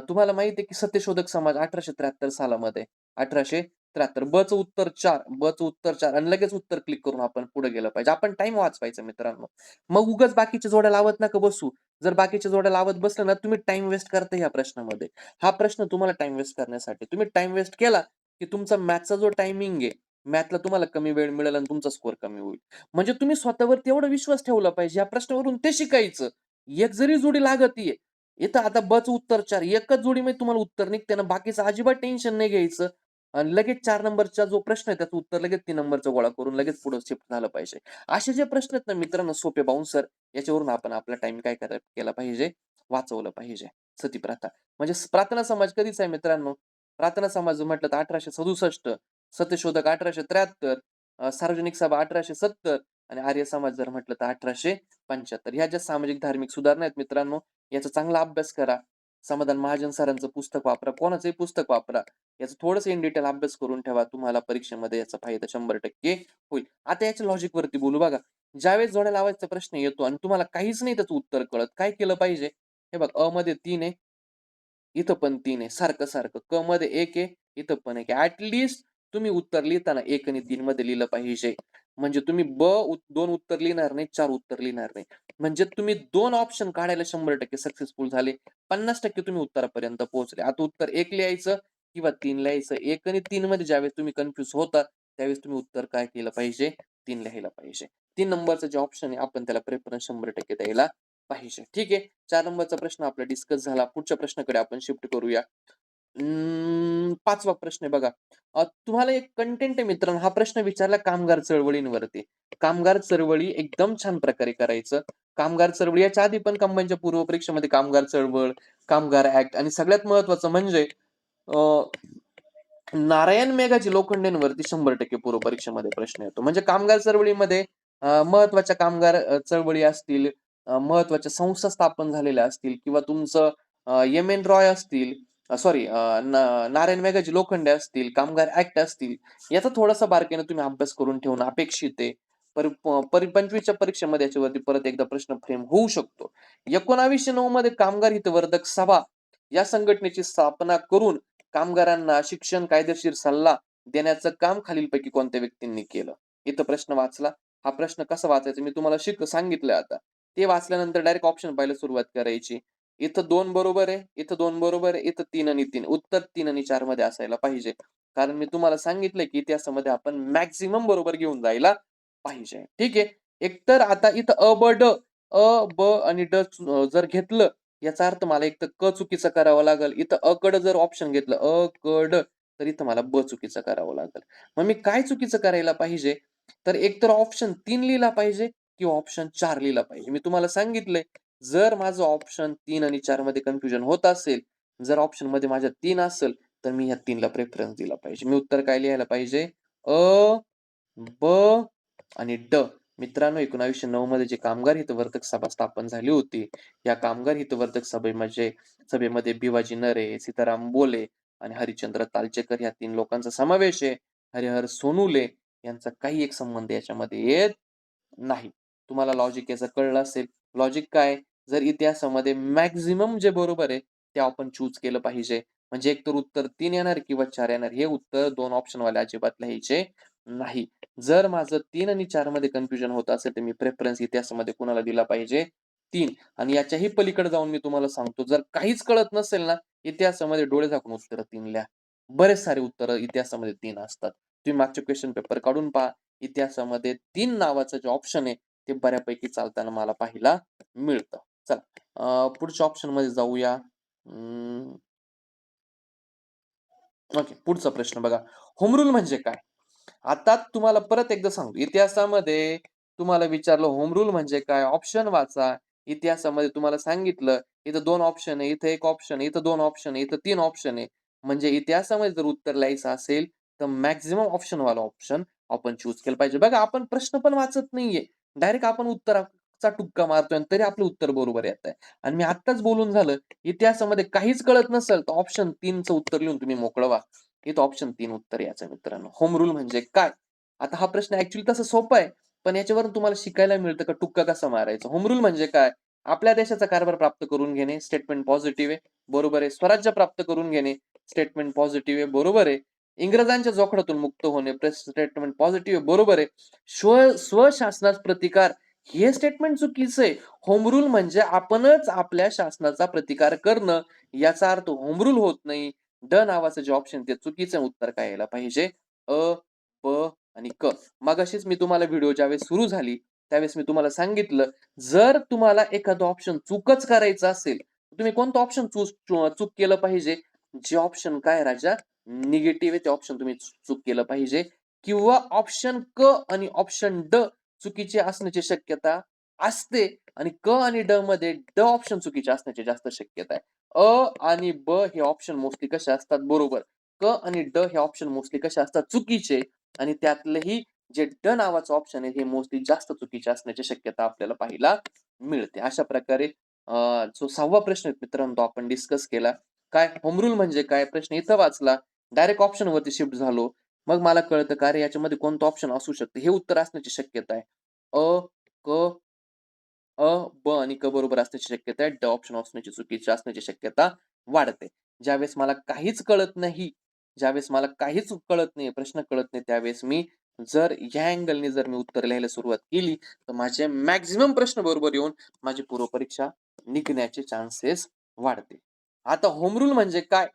तुम्हाला माहिती आहे की सत्यशोधक समाज 1873 सालामध्ये 1873 बचं उत्तर 4 बचं उत्तर 4 आणि लगेच उत्तर क्लिक करून आपण पुढे गेलं पाहिजे. आपण टाईम वाचवायचा मित्रांनो. मग उगाच बाकीच्या जोड्या लावत नका बसू. जर बाकीच्या जोड्या लावत बसलं ना, तुम्ही टाईम वेस्ट करता ह्या प्रश्नामध्ये. हा प्रश्न तुम्हाला टाईम वेस्ट करण्यासाठी. तुम्ही टाईम वेस्ट केला, की तुमचा मॅथ्सचा जो टायमिंग आहे, मॅथला तुम्हाला कमी वेळ मिळेल आणि तुमचा स्कोर कमी होईल. म्हणजे तुम्ही स्वतःवरती एवढा विश्वास ठेवला पाहिजे, या प्रश्नावरून ते शिकायचं. एक जरी जोडी लागतीये, इथं आता बचं उत्तर 4 एकच जोडीमध्ये तुम्हाला उत्तर निघते ना, बाकीचं अजिबात टेन्शन नाही घ्यायचं आणि लगेच 4 नंबरचा जो प्रश्न आहे त्याचं उत्तर लगेच 3 नंबरचा गोळा करून लगेच पुढे शिफ्ट झालं पाहिजे. असे जे प्रश्न आहेत ना मित्रांनो सोपे बाउन्सर, याच्यावरून आपण आपला टाईम काय केला पाहिजे, वाचवलं पाहिजे. सतीप्रथा म्हणजे प्रार्थना समाज कधीच आहे मित्रांनो? प्रार्थना समाज म्हटलं तर 1867, सत्यशोधक 1873, सार्वजनिक सभा 1870 आणि आर्य समाज जर म्हटलं तर 1875. ह्या ज्या सामाजिक धार्मिक सुधारणा आहेत मित्रांनो, याचा चांगला अभ्यास करा. समाधान महाजन सरांचं पुस्तक वापरा, कोणाचंही पुस्तक वापरा. याचा थोडंसं इन डिटेल अभ्यास करून ठेवा. तुम्हाला परीक्षेमध्ये याचा फायदा 100% होईल. आता याच्या लॉजिकवरती बोलू बघा. ज्यावेळेस जोड्या लावायचा प्रश्न येतो आणि तुम्हाला काहीच नाही त्याचं उत्तर कळत, काय केलं पाहिजे? हे बघ, मध्ये 3 आहे, इथं पण 3 आहे. सारखं-सारखं. मध्ये 1 आहे, इथं पण 1 आहे. तुम्ही उत्तर लिहिताना 1 आणि 3 मध्ये लिहिलं पाहिजे. म्हणजे तुम्ही 2 उत्तर लिहिणार नाही, 4 उत्तर लिहिणार नाही. म्हणजे तुम्ही 2 ऑप्शन काढायला 100% सक्सेसफुल झाले. 50% तुम्ही उत्तरापर्यंत पोहोचले. आता उत्तर 1 लिहायचं किंवा 3 लिहायचं. 1 आणि 3 मध्ये ज्यावेळेस तुम्ही कन्फ्यूज होता, त्यावेळेस तुम्ही उत्तर काय केलं पाहिजे? 3 लिहायला पाहिजे. 3 नंबरचं जे ऑप्शन आहे, आपण त्याला प्रेफरन्स 100% द्यायला पाहिजे. ठीक आहे. 4 नंबरचा प्रश्न आपला डिस्कस झाला. पुढच्या प्रश्नाकडे आपण शिफ्ट करूया. 5वा प्रश्न आहे बघा. तुम्हाला एक कंटेंट आहे मित्रांनो, हा प्रश्न विचारला कामगार चळवळींवरती. कामगार चळवळी एकदम छान प्रकारे करायचं. कामगार चळवळी याच्या आधी पण कंबाईनच्या पूर्व परीक्षेमध्ये कामगार चळवळ, कामगार ॲक्ट आणि सगळ्यात महत्त्वाचं म्हणजे अ, नारायण मेघाजी लोखंडेंवरती 100% पूर्व परीक्षेमध्ये प्रश्न येतो. म्हणजे कामगार चळवळीमध्ये महत्त्वाच्या कामगार चळवळी असतील, महत्त्वाच्या संस्था स्थापन झालेल्या असतील किंवा तुमचं एम-एन रॉय असतील, सॉरी नारायण मेघाजी लोखंडे असतील, कामगार ॲक्ट असतील, याचा थोडासा बारकाईने तुम्ही अभ्यास करून ठेवणं अपेक्षित आहे. 25च्या परीक्षेमध्ये याच्यावरती परत एकदा प्रश्न फ्रेम होऊ शकतो. 1909 मध्ये कामगार हितवर्धक सभा या संघटनेची स्थापना करून कामगारांना शिक्षण, कायदेशीर सल्ला देण्याचं काम खालीलपैकी कोणत्या व्यक्तींनी केलं? इथं प्रश्न वाचला. हा प्रश्न कसा वाचायचा मी तुम्हाला सांगितलंय आता. ते वाचल्यानंतर डायरेक्ट ऑप्शन पाहायला सुरुवात करायची. इथं 2 बरोबर आहे, इथं 2 बरोबर आहे, इथं 3 आणि 3. उत्तर 3 आणि 4 मध्ये असायला पाहिजे. कारण मी तुम्हाला सांगितलंय, की इतिहासामध्ये आपण मॅक्सिमम बरोबर घेऊन जायला पाहिजे. ठीक आहे. एकतर आता इथं अ, ब, ड, अ, ब आणि ड जर घेतलं, याचा अर्थ मला एक तर क चुकीचं करावं लागेल. इथं अ कडं जर ऑप्शन घेतलं, अ, क, ड, तर इथं मला ब चुकीचं करावं लागेल. मग मी काय चुकीचं करायला पाहिजे? तर एकतर ऑप्शन 3 लिहिला पाहिजे किंवा ऑप्शन 4 लिहिला पाहिजे. मी तुम्हाला सांगितलंय, जर माझं ऑप्शन 3 आणि 4 मध्ये कन्फ्युजन होत असेल, जर ऑप्शनमध्ये माझ्या 3 असेल, तर मी ह्या 3 ला प्रेफरन्स दिला पाहिजे. मी उत्तर काय लिहायला पाहिजे? अ, ब आणि ड. मित्रांनो, 1909 मध्ये जे कामगार हितवर्धक सभा स्थापन झाली होती, या कामगार हितवर्धक सभेमध्ये भिवाजी नरे, सीताराम बोले आणि हरिश्चंद्र तालचेकर या 3 लोकांचा समावेश आहे. हरिहर सोनुले यांचा काही एक संबंध याच्यामध्ये येत नाही. तुम्हाला लॉजिक याचं कळलं असेल. लॉजिक काय? जर इतिहासामध्ये मॅक्सिमम जे बरोबर आहे, ते आपण चूज केलं पाहिजे. म्हणजे एकतर उत्तर 3 येणार किंवा 4 येणार. हे उत्तर 2 ऑप्शनवाले अजिबात लिहायचे नाही. जर माझं 3 आणि 4 मध्ये कन्फ्युजन होत असेल, तर मी प्रेफरन्स इतिहासामध्ये कुणाला दिला पाहिजे? 3. आणि याच्याही पलीकडे जाऊन मी तुम्हाला सांगतो, जर काहीच कळत नसेल ना, इतिहासामध्ये डोळे झाकून उत्तरं 3 लिहा. बरेच सारे उत्तरं इतिहासामध्ये 3 असतात. तुम्ही मागचे क्वेश्चन पेपर काढून पहा. इतिहासामध्ये 3 नावाचं जे ऑप्शन आहे, ते बऱ्यापैकी चालताना मला पाहायला मिळतं. चला, पुढच्या ऑप्शनमध्ये जाऊया. ओके, पुढचा प्रश्न बघा. होम रूल म्हणजे काय? आता तुम्हाला परत एकदा सांगतो. इतिहासामध्ये तुम्हाला विचारलं होम रूल म्हणजे काय? ऑप्शन वाचा. इतिहासामध्ये तुम्हाला सांगितलं, इथं 2 ऑप्शन आहे, इथं 1 ऑप्शन आहे, इथं 2 ऑप्शन आहे, इथं 3 ऑप्शन आहे. म्हणजे इतिहासामध्ये जर उत्तर लिहायचं असेल, तर मॅक्सिमम ऑप्शनवाला ऑप्शन आपण चूज केलं पाहिजे. बघा, आपण प्रश्न पण वाचत नाहीये. डायरेक्ट आपण उत्तराचा टुक्का मारतोय आणि तरी आपलं उत्तर बरोबर येतंय. आणि मी आत्ताच बोलून झालं, इतिहासामध्ये काहीच कळत नसेल, तर ऑप्शन 3चं उत्तर लिहून तुम्ही मोकळं व्हा. इथं ऑप्शन 3 उत्तर याचं मित्रांनो. होम रूल म्हणजे काय? आता हा प्रश्न ॲक्चुअली तसा सोपा आहे. पण याच्यावरून तुम्हाला शिकायला मिळतं का टुक्का कसा मारायचा. होम रूल म्हणजे काय? आपल्या देशाचा कारभार प्राप्त करून घेणे, स्टेटमेंट पॉझिटिव्ह आहे, बरोबर आहे. स्वराज्य प्राप्त करून घेणे, स्टेटमेंट पॉझिटिव्ह आहे, बरोबर आहे. इंग्रजांच्या जोखडातून मुक्त होणे, स्टेटमेंट पॉझिटिव्ह आहे, बरोबर आहे. स्वशासनास प्रतिकार, हे स्टेटमेंट चुकीचं आहे. होम रूल म्हणजे आपणच आपल्या शासनाचा प्रतिकार करणं, याचा अर्थ होम रूल होत नाही. ड नावाचं जे ऑप्शन ते चुकीचं उत्तर काय यायला पाहिजे? अ, प आणि क. मगाशीच मी तुम्हाला व्हिडिओ ज्यावेळेस सुरू झाली, त्यावेळेस मी तुम्हाला सांगितलं, जर तुम्हाला एखादं ऑप्शन चूकच करायचं असेल, तुम्ही कोणतं ऑप्शन चूक केलं पाहिजे? जे ऑप्शन काय राजा? निगेटिव्ह आहे ते ऑप्शन तुम्ही चूक केलं पाहिजे किंवा ऑप्शन क आणि ऑप्शन ड चुकीचे असण्याची शक्यता असते आणि क आणि ड मध्ये ड ऑप्शन चुकीचे असण्याची जास्त शक्यता आहे. आणि ब हे ऑप्शन मोस्टली कसे असतात? बरोबर. क आणि ड हे ऑप्शन मोस्टली कसे असतात? चुकीचे. आणि त्यातलंही जे ड नावाचं ऑप्शन आहे, हे मोस्टली जास्त चुकीचे असण्याची शक्यता आपल्याला पाहायला मिळते. अशा प्रकारे जो 6वा प्रश्न आहे मित्रांनो तो आपण डिस्कस केला. काय होम रूल म्हणजे काय? प्रश्न इथं वाचला. डायरेक्ट ऑप्शनवरती शिफ्ट झालो. मग मला कळतं का अरे याच्यामध्ये कोणतं ऑप्शन असू शकतं? हे उत्तर असण्याची शक्यता आहे. अ, क, अ, ब आणि क बरोबर असण्याची शक्यता आहे. ड ऑप्शन असण्याची चुकीची असण्याची शक्यता वाढते. ज्यावेळेस मला काहीच कळत नाही, ज्यावेळेस मला काहीच कळत नाही, प्रश्न कळत नाही, त्यावेळेस मी जर ह्या अँगलने जर मी उत्तर लिहायला सुरुवात केली, तर माझे मॅक्सिमम प्रश्न बरोबर येऊन माझी पूर्वपरीक्षा निघण्याचे चान्सेस वाढते. आता होम रूल म्हणजे काय?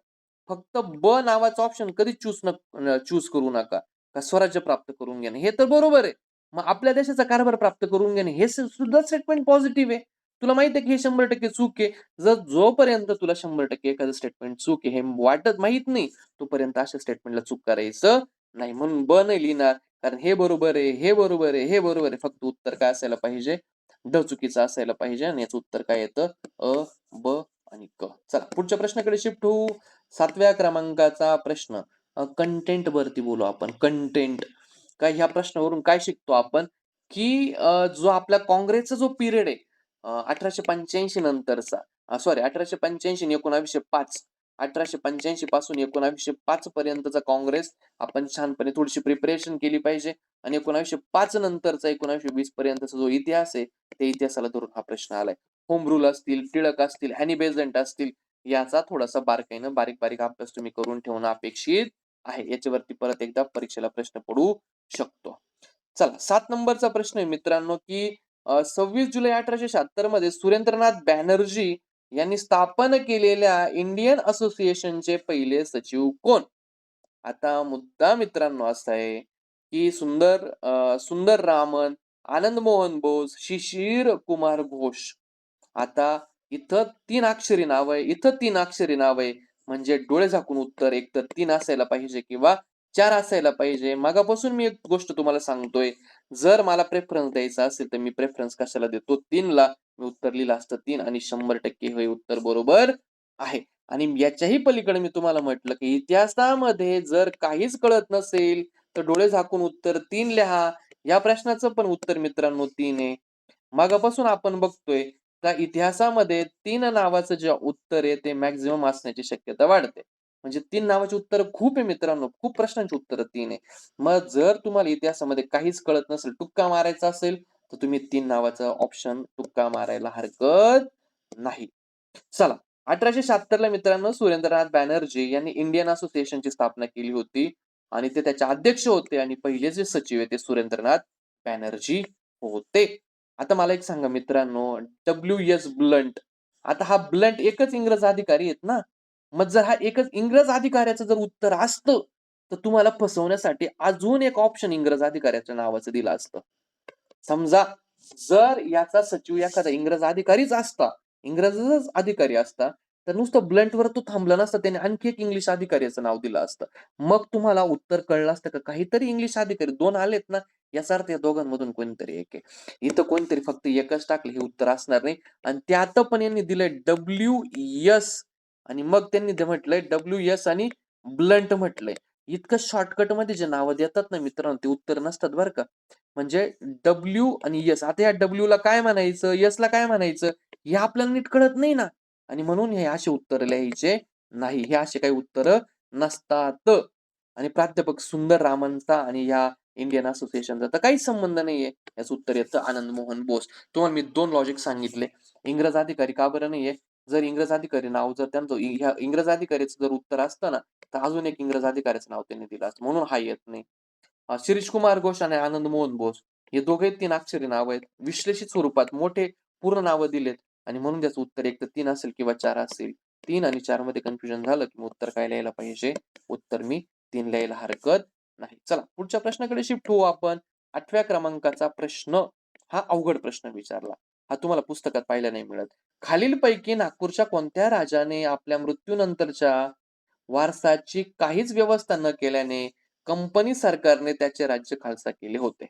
फक्त ब नावाचं ऑप्शन कधीच चूज करू नका. का स्वराज्य प्राप्त करून घेणे. हे तर बरोबर आहे. मग आपल्या देशाचा कारभार प्राप्त करून घेणे हे सुद्धा स्टेटमेंट पॉझिटिव्ह आहे. तुला माहिती आहे की हे 100% चूक आहे. जर जोपर्यंत तुला 100% एखादं स्टेटमेंट चूक आहे हे वाटत माहीत नाही, तोपर्यंत अशा स्टेटमेंटला चूक करायचं नाही. म्हणून ब नाही लिहिणार. कारण हे बरोबर आहे, हे बरोबर आहे, हे बरोबर आहे. फक्त उत्तर काय असायला पाहिजे? ड चुकीचं असायला पाहिजे आणि याचं उत्तर काय येतं? अ, ब आणि क. चला पुढच्या प्रश्नाकडे शिफ्ट होऊ. 7व्या क्रमांकाचा प्रश्न कंटेंट वरती बोलू आपण. कंटेंट. काय ह्या प्रश्नावरून काय शिकतो आपण? की जो आपला काँग्रेसचा जो पिरियड आहे 1885 नंतरचा सॉरी 1885 आणि 1905 1885 पासून 1905 पर्यंतचा काँग्रेस आपण छानपणे थोडीशी प्रिपरेशन केली पाहिजे आणि 1905 नंतरचा 1920 पर्यंतचा जो इतिहास आहे, त्या इतिहासाला धरून हा प्रश्न आलाय. होम रूल असतील, टिळक असतील, अॅनी बेझंट असतील, याचा थोडासा बारकाईनं बारीक-बारीक अभ्यास तुम्ही करून ठेवणं अपेक्षित आहे. याच्यावरती परत एकदा परीक्षेला प्रश्न पडू शकतो. चला 7 नंबरचा प्रश्न आहे मित्रांनो, की 26 जुलै 1876 मध्ये सुरेंद्रनाथ बॅनर्जी यांनी स्थापन केलेल्या इंडियन असोसिएशनचे पहिले सचिव कोण? आता मुद्दा मित्रांनो असा आहे, की सुंदर रामन, आनंद मोहन बोस, शिशिर कुमार घोष. आता इथं 3 अक्षरी नाव आहे, इथं 3 अक्षरी नाव आहे. म्हणजे डोळे झाकून उत्तर एकतर 3 असायला पाहिजे किंवा 4 असायला पाहिजे. मगापासून मी एक गोष्ट तुम्हाला सांगतोय. जर मला प्रेफरन्स द्यायचा असेल, तर मी प्रेफरन्स कशाला देतो? 3ला. मी उत्तर लिहिलं असतं 3 आणि 100% हे उत्तर बरोबर आहे. आणि याच्याही पलीकडे मी तुम्हाला म्हटलं, की इतिहासामध्ये जर काहीच कळत नसेल, तर डोळे झाकून उत्तर 3 लिहा. या प्रश्नाचं पण उत्तर मित्रांनो 3 आहे. मागापासून आपण बघतोय का इतिहासामध्ये 3 नावाचं जे उत्तर आहे ते मॅक्सिमम असण्याची शक्यता वाढते. म्हणजे 3 नावाची उत्तरं खूप आहे मित्रांनो. खूप प्रश्नांची उत्तरं 3 आहे. मग जर तुम्हाला इतिहासामध्ये काहीच कळत नसेल, तुक्का मारायचा असेल, तर तुम्ही 3 नावाचा ऑप्शन तुक्का मारायला हरकत नाही. चला 1876 ला मित्रांनो सुरेंद्रनाथ बॅनर्जी यांनी इंडियन असोसिएशनची स्थापना केली होती आणि ते त्याचे अध्यक्ष होते आणि पहिले जे सचिव आहे ते सुरेंद्रनाथ बॅनर्जी होते. आता मला एक सांगा मित्रांनो, डब्ल्यू.एस. ब्लंट. आता हा ब्लंट एकच इंग्रज अधिकारी आहेत ना. मग जर हा एकच इंग्रज अधिकाऱ्याचं जर उत्तर असतं, तर तुम्हाला फसवण्यासाठी अजून एक ऑप्शन इंग्रज अधिकाऱ्याच्या नावाचं दिलं असतं. समजा जर याचा सचिव एखादा इंग्रज अधिकारीच असता, इंग्रजचाच अधिकारी असता, तर नुसतं ब्लंटवर तो थांबला नसता. त्याने आणखी एक इंग्लिश अधिकाऱ्याचं नाव दिलं असतं. मग तुम्हाला उत्तर कळलं असतं का काहीतरी इंग्लिश अधिकारी 2 आलेत ना, याचा अर्थ या दोघांमधून कोणीतरी एक आहे. इथं कोणतरी फक्त एकच टाकलं हे उत्तर असणार नाही आणि त्यात पण यांनी दिलंय डब्ल्यू-एस आणि मग त्यांनी ते म्हटलंय डब्ल्यू-एस आणि ब्लंट म्हटलंय. इतकं शॉर्टकटमध्ये जे नावं देतात ना मित्रांनो, ते उत्तर नसतात बरं का. म्हणजे डब्ल्यू आणि एस. आता या डब्ल्यूला काय म्हणायचं, एसला काय म्हणायचं, हे आपल्याला नीट कळत नाही ना आणि म्हणून हे असे उत्तरं लिहायचे नाही. हे असे काही उत्तरं नसतात. आणि प्राध्यापक सुंदर रामनचा आणि ह्या इंडियन असोसिएशनचा तर काहीच संबंध नाहीये. याचं उत्तर येतं आनंद मोहन बोस. तुम्हाला मी 2 लॉजिक सांगितले. इंग्रज अधिकारी का बरं नाहीये? जर इंग्रज अधिकारी नाव जर त्यांचं ह्या इंग्रज अधिकाऱ्याचं जर उत्तर असतं ना, तर अजून एक इंग्रज अधिकाऱ्याचं नाव त्यांनी दिलं असतं. म्हणून हा येत नाही. शिरीष कुमार घोष आणि आनंद मोहन बोस हे दोघे 3 अक्षरी नाव आहेत. विश्लेषित स्वरूपात मोठे पूर्ण नावं दिलेत आणि म्हणून त्याचं उत्तर एक तर 3 असेल किंवा 4 असेल. 3 आणि 4 मध्ये कन्फ्युजन झालं, की मग उत्तर काय लिहायला पाहिजे? उत्तर मी 3 लिहायला हरकत नाही. चला पुढच्या प्रश्नाकडे शिफ्ट होऊ आपण. 8व्या क्रमांकाचा प्रश्न हा अवघड प्रश्न विचारला. हा तुम्हाला पुस्तकात पाहायला नाही मिळत. खालीलपैकी नागपूरच्या कोणत्या राजाने आपल्या मृत्यूनंतरच्या वारसाची काहीच व्यवस्था न केल्याने कंपनी सरकारने त्याचे राज्य खालसा केले होते?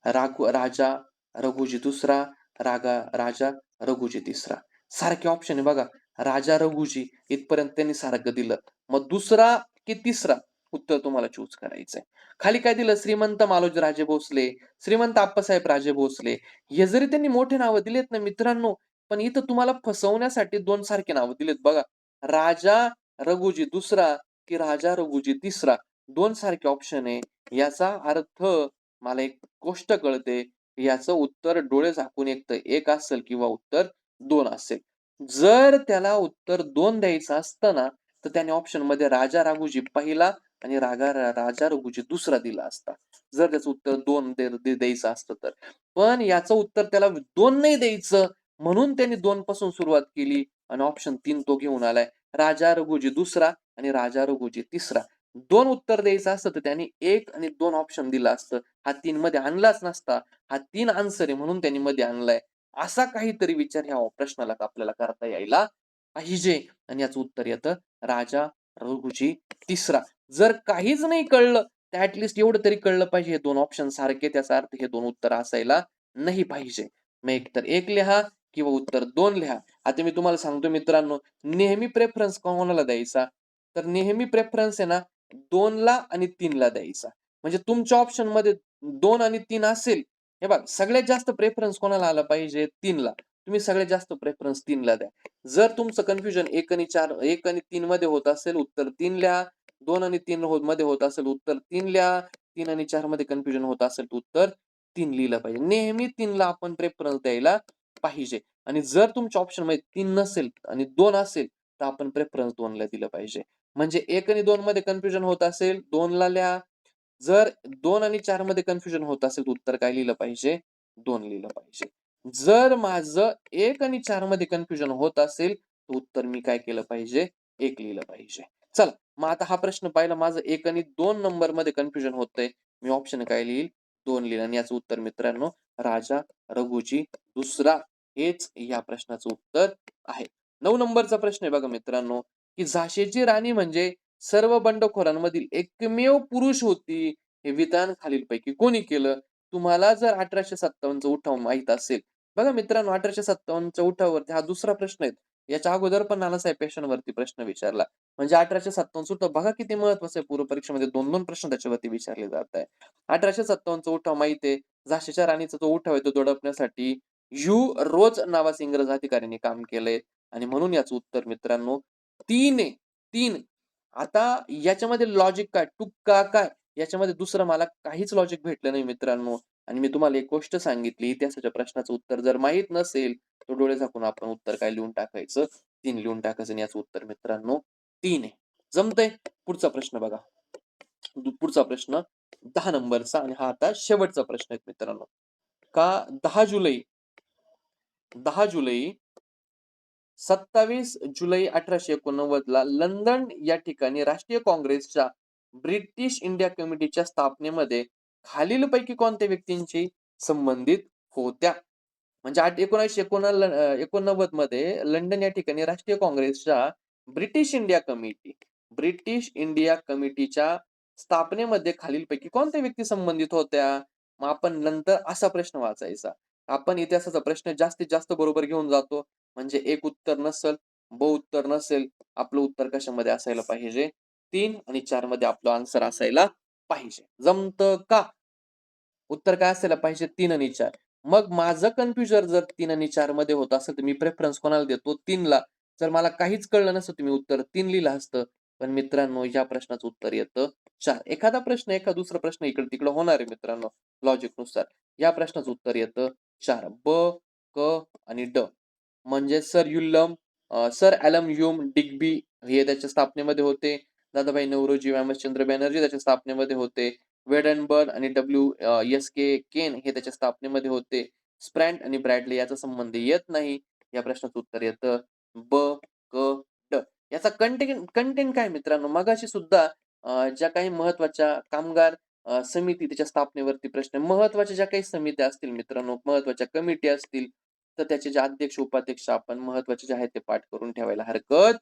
राजा रघुजी दुसरा, राजा रघुजी तिसरा. सारखे ऑप्शन आहे बघा. राजा रघुजी इथपर्यंत त्यांनी सारखं दिलं. मग दुसरा की तिसरा उत्तर तुम्हाला चूज करायचंय. खाली काय दिलं? श्रीमंत मालोजी राजे भोसले, श्रीमंत आप्पासाहेब राजे भोसले. हे जरी त्यांनी मोठे नावं दिलेत ना मित्रांनो, पण इथं तुम्हाला फसवण्यासाठी 2 सारखे नावं दिलेत बघा. राजा रघुजी दुसरा की राजा रघुजी तिसरा 2 सारखे ऑप्शन आहे. याचा अर्थ मला एक गोष्ट कळते, याचं उत्तर डोळे झाकून एक तर 1 असेल किंवा उत्तर 2 असेल. जर त्याला उत्तर 2 द्यायचं असतं ना, तर त्याने ऑप्शनमध्ये राजा राघोजी पहिला आणि राजा रघुजी दुसरा दिला असता. जर त्याचं उत्तर 2 द्यायचं असतं तर. पण याचं उत्तर त्याला 2 नाही द्यायचं, म्हणून त्यांनी 2 पासून सुरुवात केली आणि ऑप्शन 3 तो घेऊन आलाय. राजा रघुजी दुसरा आणि राजा रघुजी तिसरा. 2 उत्तर द्यायचं असतं तर त्यांनी 1 आणि 2 ऑप्शन दिलं असतं. हा 3 मध्ये आणलाच नसता. हा 3 आन्सर आहे म्हणून त्यांनी मध्ये आणलाय. असा काहीतरी विचार ह्या प्रश्नाला आपल्याला करता यायला पाहिजे आणि याचं उत्तर येतं राजा रघुजी तिसरा. जर काहीच नाही कळलं तर ऍटलीस्ट एवढं तरी कळलं पाहिजे हे 2 ऑप्शन सारखे त्याचा अर्थ हे 2 उत्तर असायला नाही पाहिजे. मग एकतर 1 लिहा किंवा उत्तर 2 लिहा. आता मी तुम्हाला सांगतो मित्रांनो, नेहमी प्रेफरन्स कोणाला द्यायचा? तर नेहमी प्रेफरन्स आहे ना 2 ला आणि 3 ला द्यायचा. म्हणजे तुमच्या ऑप्शनमध्ये 2 आणि 3 असेल, हे बघा सगळ्यात जास्त प्रेफरन्स कोणाला आला पाहिजे? 3 ला. तुम्ही सगळ्यात जास्त प्रेफरन्स 3 ला द्या. जर तुमचं कन्फ्युजन 1 आणि 4 1 आणि 3 मध्ये होत असेल, उत्तर 3 लिहा. 2 आणि 3 मध्ये होत असेल, उत्तर 3 लिहा. 3 आणि 4 मध्ये कन्फ्युजन होत असेल, तर उत्तर 3 लिहिलं पाहिजे. नेहमी 3 ला आपण प्रेफरन्स द्यायला पाहिजे. आणि जर तुमच्या ऑप्शनमध्ये 3 नसेल आणि 2 असेल, तर आपण प्रेफरन्स 2 ला दिलं पाहिजे. म्हणजे 1 आणि 2 मध्ये कन्फ्युजन होत असेल, 2 ला लिहा. जर 2 आणि 4 मध्ये कन्फ्युजन होत असेल, तर उत्तर काय लिहिलं पाहिजे? 2 लिहिलं पाहिजे. जर माझं 1 आणि 4 मध्ये कन्फ्युजन होत असेल, तर उत्तर मी काय केलं पाहिजे? 1 लिहिलं पाहिजे. चला, मग आता हा प्रश्न पाहिला माझं 1 आणि 2 नंबरमध्ये कन्फ्युजन होतंय. मी ऑप्शन काय लिहील? 2 लिहिलं आणि याचं उत्तर मित्रांनो राजा रघुजी दुसरा हेच या प्रश्नाचं उत्तर आहे. 9 नंबरचा प्रश्न आहे बघा मित्रांनो, की झाशीची राणी म्हणजे सर्व बंडखोरांमधील एकमेव पुरुष होती. हे विधान खालीलपैकी कोणी केलं? तुम्हाला जर 1857 चा उठाव माहीत असेल. बघा मित्रांनो 1857 च्या उठावावरती हा दुसरा प्रश्न आहे. याच्या अगोदर पण नानासाहेब पेशांवरती प्रश्न विचारला. म्हणजे 1857 चा उठाव बघा किती महत्वाचं आहे. पूर्व परीक्षेमध्ये 2-2 प्रश्न त्याच्यावरती विचारले जात आहे. 1857 चा उठाव माहिती आहे. झाशीच्या राणीचा जो उठाव आहे तो दडपण्यासाठी ह्यू रोज नावाच्या इंग्रज अधिकाऱ्यांनी काम केलंय आणि म्हणून याचं उत्तर मित्रांनो 3 आहे. 3. आता याच्यामध्ये लॉजिक काय? तुक्का काय? याच्यामध्ये दुसरं मला काहीच लॉजिक भेटलं नाही मित्रांनो. आणि मी तुम्हाला एक गोष्ट सांगितली, इतिहासाच्या प्रश्नाचं उत्तर जर माहीत नसेल, तर डोळे झाकून आपण उत्तर काय लिहून टाकायचं? 3 लिहून टाकायचं आणि याचं उत्तर मित्रांनो 3 आहे. जमतंय? पुढचा प्रश्न बघा. पुढचा प्रश्न 10 नंबरचा आणि हा आता शेवटचा प्रश्न आहे मित्रांनो. का 10 जुलै 27 जुलै 1889 ला लंडन या ठिकाणी राष्ट्रीय काँग्रेसच्या ब्रिटिश इंडिया कमिटीच्या स्थापनेमध्ये खालीलपैकी कोणत्या व्यक्तींची संबंधित होत्या? म्हणजे 1989 मध्ये लंडन या ठिकाणी राष्ट्रीय काँग्रेसच्या British India committee British India कमिटीच्या स्थापनेमध्ये खालीलपैकी कोणत्या व्यक्ती संबंधित होत्या? मग आपण नंतर असा प्रश्न वाचायचा. आपण इतिहासाचा प्रश्न जास्तीत जास्त बरोबर घेऊन जातो. म्हणजे एक उत्तर नसेल, उत्तर नसेल, आपलं उत्तर कशामध्ये असायला पाहिजे? 3 आणि 4 मध्ये आपलं आन्सर असायला पाहिजे. जमतं का? उत्तर काय असायला पाहिजे? 3 आणि 4. मग माझं कन्फ्युजन जर 3 आणि 4 मध्ये होत असेल, तर मी प्रेफरन्स कोणाला देतो? 3 ला. जर मला काहीच कळलं नसतं, तर मी उत्तर 3 लिहिलं असतं. पण मित्रांनो, या प्रश्नाचं उत्तर येतं 4. एखादा प्रश्न, एखादा दुसरा प्रश्न इकडं-तिकडं होणार आहे मित्रांनो, लॉजिकनुसार. या प्रश्नाचं उत्तर येतं 4. ब, क आणि ड. म्हणजे सर ॲलन ह्यूम डिग्बी हे त्याच्या स्थापनेमध्ये होते. दादाभाई नौरोजी व्यामचंद्र बॅनर्जी त्याच्या स्थापनेमध्ये होते. वेडनबर्ग आणि एस.के. केन हे त्याच्या स्थापनेमध्ये होते. स्प्रँट आणि ब्रॅडली याचा संबंध येत नाही. या प्रश्नाचं उत्तर येतं ब, क, ड. याचा कंटेंट काय मित्रांनो? मगाशी सुद्धा ज्या काही महत्त्वाच्या कामगार समिती त्याच्या स्थापनेवरती प्रश्न महत्त्वाच्या ज्या काही समित्या असतील मित्रांनो, महत्त्वाच्या कमिटी असतील, तर त्याचे जे अध्यक्ष, उपाध्यक्ष आपण महत्त्वाचे जे आहेत ते पाठ करून ठेवायला हरकत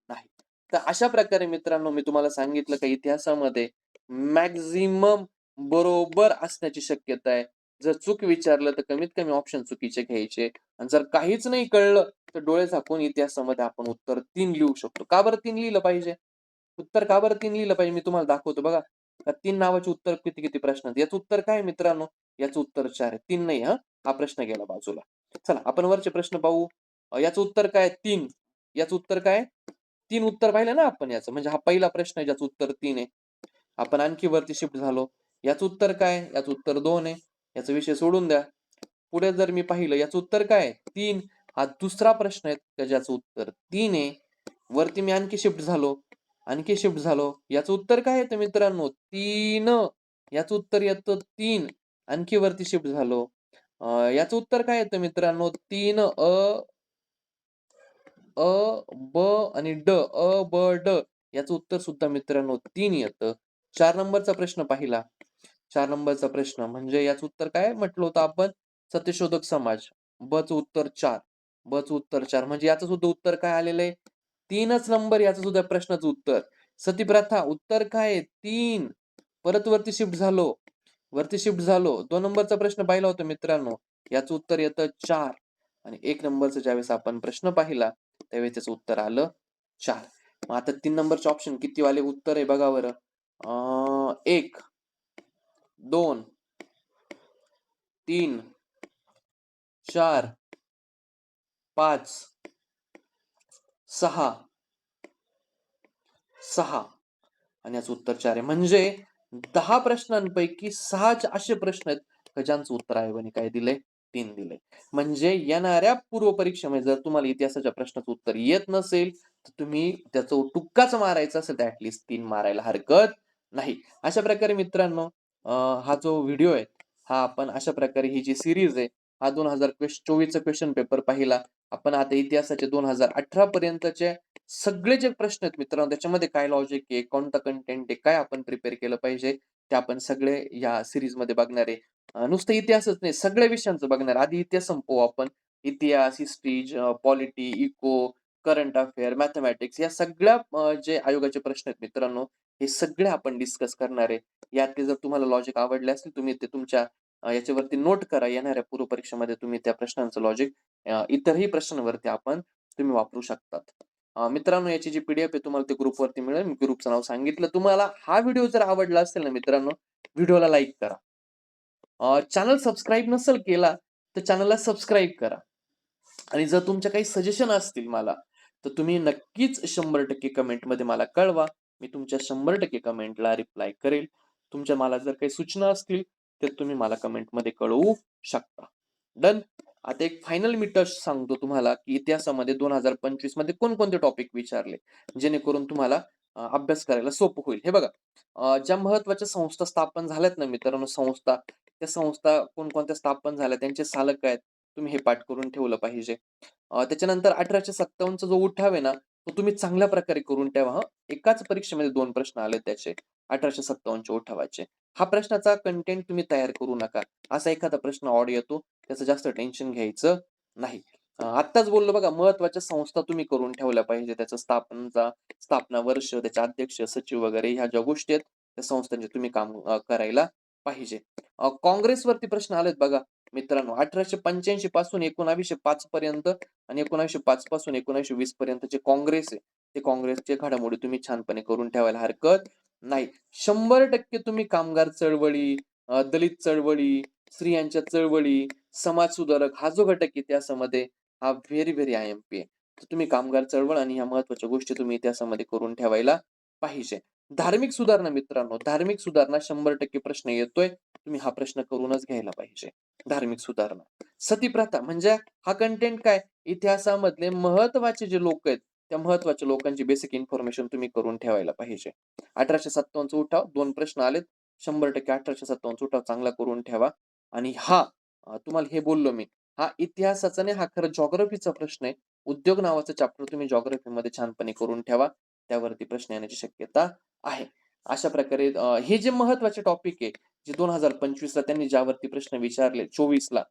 नाही. तर अशा प्रकारे मित्रांनो मी तुम्हाला सांगितलं की इतिहासामध्ये मॅक्सिमम बरोबर असण्याची शक्यता आहे. जर चूक विचारलं तर कमीत कमी ऑप्शन चुकीचे घ्यायचे आणि जर काहीच नाही कळलं तर डोळे झाकून इतिहासामध्ये आपण उत्तर 3 लिहू शकतो. का बरं 3 लिहिलं पाहिजे? उत्तर का बरं 3 लिहिलं पाहिजे? मी तुम्हाला दाखवतो बघा. 3 नावाचे उत्तर किती-किती प्रश्न आहेत. याचं उत्तर काय आहे मित्रांनो? याचं उत्तर 4 आहे. 3 नाही हां. हा प्रश्न गेला बाजूला. चला आपण वरचे प्रश्न पाहू. याचं उत्तर काय 3. याचं उत्तर काय 3 उत्तर पाहिलं ना आपण याचं. म्हणजे हा पहिला प्रश्न आहे ज्याचं उत्तर 3 आहे. आपण आणखी वरती शिफ्ट झालो. याचं उत्तर काय? याचं उत्तर 2 आहे. याचा विषय सोडून द्या. पुढे जर मी पाहिलं याचं उत्तर काय 3. हा दुसरा प्रश्न आहे का ज्याचं उत्तर 3 आहे. वरती मी आणखी शिफ्ट झालो. आणखी शिफ्ट झालो. याचं उत्तर काय येतं मित्रांनो 3. याचं उत्तर येतं 3. आणखी वरती शिफ्ट झालो. याचं उत्तर काय येतं मित्रांनो 3 ब आणि ड. ब, ड. याचं उत्तर सुद्धा मित्रांनो 3 येतं. 4 नंबरचा प्रश्न पाहिला. 4 नंबरचा प्रश्न म्हणजे याचं उत्तर काय म्हटलं होतं आपण? सत्यशोधक समाज. ब चं उत्तर 4. ब चं उत्तर 4 म्हणजे याचं सुद्धा उत्तर काय आलेलं आहे? 3च नंबर याचं सुद्धा प्रश्नाचं उत्तर. सतीप्रथा उत्तर काय आहे? 3. परत वरती शिफ्ट झालो. वरती शिफ्ट झालो. 2 नंबरचा प्रश्न पाहिला होता मित्रांनो. याचं उत्तर येतं 4 आणि 1 नंबरचा ज्यावेळेस आपण प्रश्न पाहिला, त्यावेळेस त्याचं उत्तर आलं 4. मग आता 3 नंबरचे ऑप्शन किती वाले उत्तर आहे बघा बरं. 1, 2, 3, 4, 5, 6, 6 आणि याचं उत्तर 4 आहे. म्हणजे 10 प्रश्नांपैकी 6 असे प्रश्न आहेत का ज्यांचं उत्तर आयोगाने काय दिलंय? 3 दिलंय. म्हणजे येणाऱ्या पूर्व परीक्षेमध्ये जर तुम्हाला इतिहासाच्या प्रश्नाचं उत्तर येत नसेल, तर तुम्ही त्याचं टुक्काच मारायचा असेल तर ॲट 3 मारायला हरकत नाही. अशा प्रकारे मित्रांनो हा जो व्हिडिओ आहे, हा आपण अशा प्रकारे ही जी सीरीज आहे, हा 2024 चा क्वेशन पेपर पाहिला. आपण आता इतिहासाचे 2018 पर्यंतचे सगळे जे प्रश्न आहेत मित्रांनो, त्याच्यामध्ये काय लॉजिक आहे, कोणता कंटेंट आहे, काय आपण प्रिपेअर केलं पाहिजे, ते आपण सगळे या सीरीजमध्ये बघणार आहे. नुसतं इतिहासच नाही, सगळ्या विषयांचं बघणार. आधी इतिहास संपवू आपण. इतिहास, history, polity, eco, current affair, mathematics या सगळ्या जे आयोगाचे प्रश्न आहेत मित्रांनो, हे सगळे आपण डिस्कस करणार आहे. यातले जर तुम्हाला लॉजिक आवडले असतील, तुम्ही ते तुमच्या याच्यावरती नोट करा. येणाऱ्या पूर्व परीक्षेमध्ये तुम्ही त्या प्रश्नांचं लॉजिक इतरही प्रश्नांवरती तुम्ही वापरू शकतात. मित्रांनो याची जी पी-डी-एफ आहे तुम्हाला ते ग्रुपवरती मिळेल. मी ग्रुपचं नाव सांगितलं. तुम्हाला हा व्हिडिओ जर आवडला असेल ना मित्रांनो, व्हिडिओला लाईक करा. चॅनल सबस्क्राईब नसेल केला, तर चॅनलला सबस्क्राईब करा. आणि जर तुमच्या काही सजेशन असतील मला, तर तुम्ही नक्कीच 100% कमेंटमध्ये मला कळवा. मी तुमच्या 100% कमेंटला रिप्लाय करेल. तुमच्या मला जर काही सूचना असतील, तर तुम्ही मला कमेंटमध्ये कळवू शकता. डन. आता एक फायनल मी टच सांगतो तुम्हाला, की इतिहासामध्ये 2025 मध्ये कोणकोणते टॉपिक विचारले, जेणेकरून तुम्हाला अभ्यास करायला सोपं होईल. हे बघा, ज्या महत्त्वाच्या संस्था स्थापन झाल्यात ना मित्रांनो, त्या संस्था कोणकोणत्या स्थापन झाल्या, त्यांचे सालक काय आहेत, तुम्ही हे पाठ करून ठेवलं पाहिजे. त्याच्यानंतर 1857 चा जो उठाव आहे ना, तो तुम्ही चांगल्या प्रकारे करून ठेवा हं. एकाच परीक्षेमध्ये 2 प्रश्न आले त्याचे 1857 च्या उठावाचे. हा प्रश्नाचा कंटेंट तुम्ही तयार करू नका. असा एखादा प्रश्न ऑड येतो, त्याचं जास्त टेन्शन घ्यायचं नाही. आत्ताच बोललो बघा, महत्त्वाच्या संस्था तुम्ही करून ठेवल्या पाहिजे. त्याचं स्थापना वर्ष, त्याचे अध्यक्ष, सचिव वगैरे ह्या ज्या गोष्टी आहेत, त्या संस्थांचे तुम्ही काम करायला पाहिजे. काँग्रेसवरती प्रश्न आलेत बघा मित्रांनो. 1885 पासून 1905 पर्यंत आणि 1905 पासून 1920 पर्यंत जे काँग्रेस आहे, ते काँग्रेसचे घडामोडी तुम्ही छानपणे करून ठेवायला हरकत नाही. 100% तुम्ही कामगार चळवळी, दलित चळवळी, स्त्रियांच्या चळवळी, समाज सुधारक हा जो घटक आहे इतिहासामध्ये हा व्हेरी, व्हेरी आय-एम-पी आहे. तर तुम्ही कामगार चळवळ आणि ह्या महत्त्वाच्या गोष्टी तुम्ही इतिहासामध्ये करून ठेवायला पाहिजे. धार्मिक सुधारणा मित्रांनो, धार्मिक सुधारणा 100% प्रश्न येतोय. तुम्ही हा प्रश्न करूनच घ्यायला पाहिजे. धार्मिक सुधारणा. सतीप्रथा म्हणजे हा कंटेंट काय? इतिहासामधले महत्त्वाचे जे लोक आहेत, त्या महत्त्वाच्या लोकांची बेसिक इन्फॉर्मेशन तुम्ही करून ठेवायला पाहिजे. 1857 चा उठाव 2 प्रश्न आलेत. 100% 1857 चा उठाव चांगला करून ठेवा. आणि तुम्हाला हे बोललो मी. हा इतिहासाचा नाही, हा खरं जिओग्राफीचा प्रश्न आहे. उद्योग नावाचं चॅप्टर तुम्ही जिओग्राफीमध्ये छानपणे करून ठेवा. त्यावरती प्रश्न येण्याची शक्यता आहे. अशा प्रकारे हे जे महत्त्वाचे टॉपिक आहे, जे 2025 ला त्यांनी ज्यावरती प्रश्न विचारले 24 ला,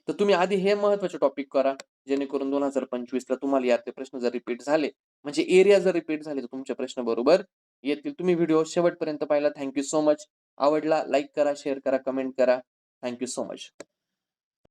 तर तुम्ही आधी हे महत्त्वाचे टॉपिक करा. जेणेकरून 2025 ला तुम्हाला यातले प्रश्न जर रिपीट झाले, म्हणजे एरिया जर रिपीट झाले, तर तुमचे प्रश्न बरोबर येतील. तुम्ही व्हिडिओ शेवटपर्यंत पाहिला. Thank so much. आवडला लाईक करा, शेअर करा, कमेंट करा. Thank so much.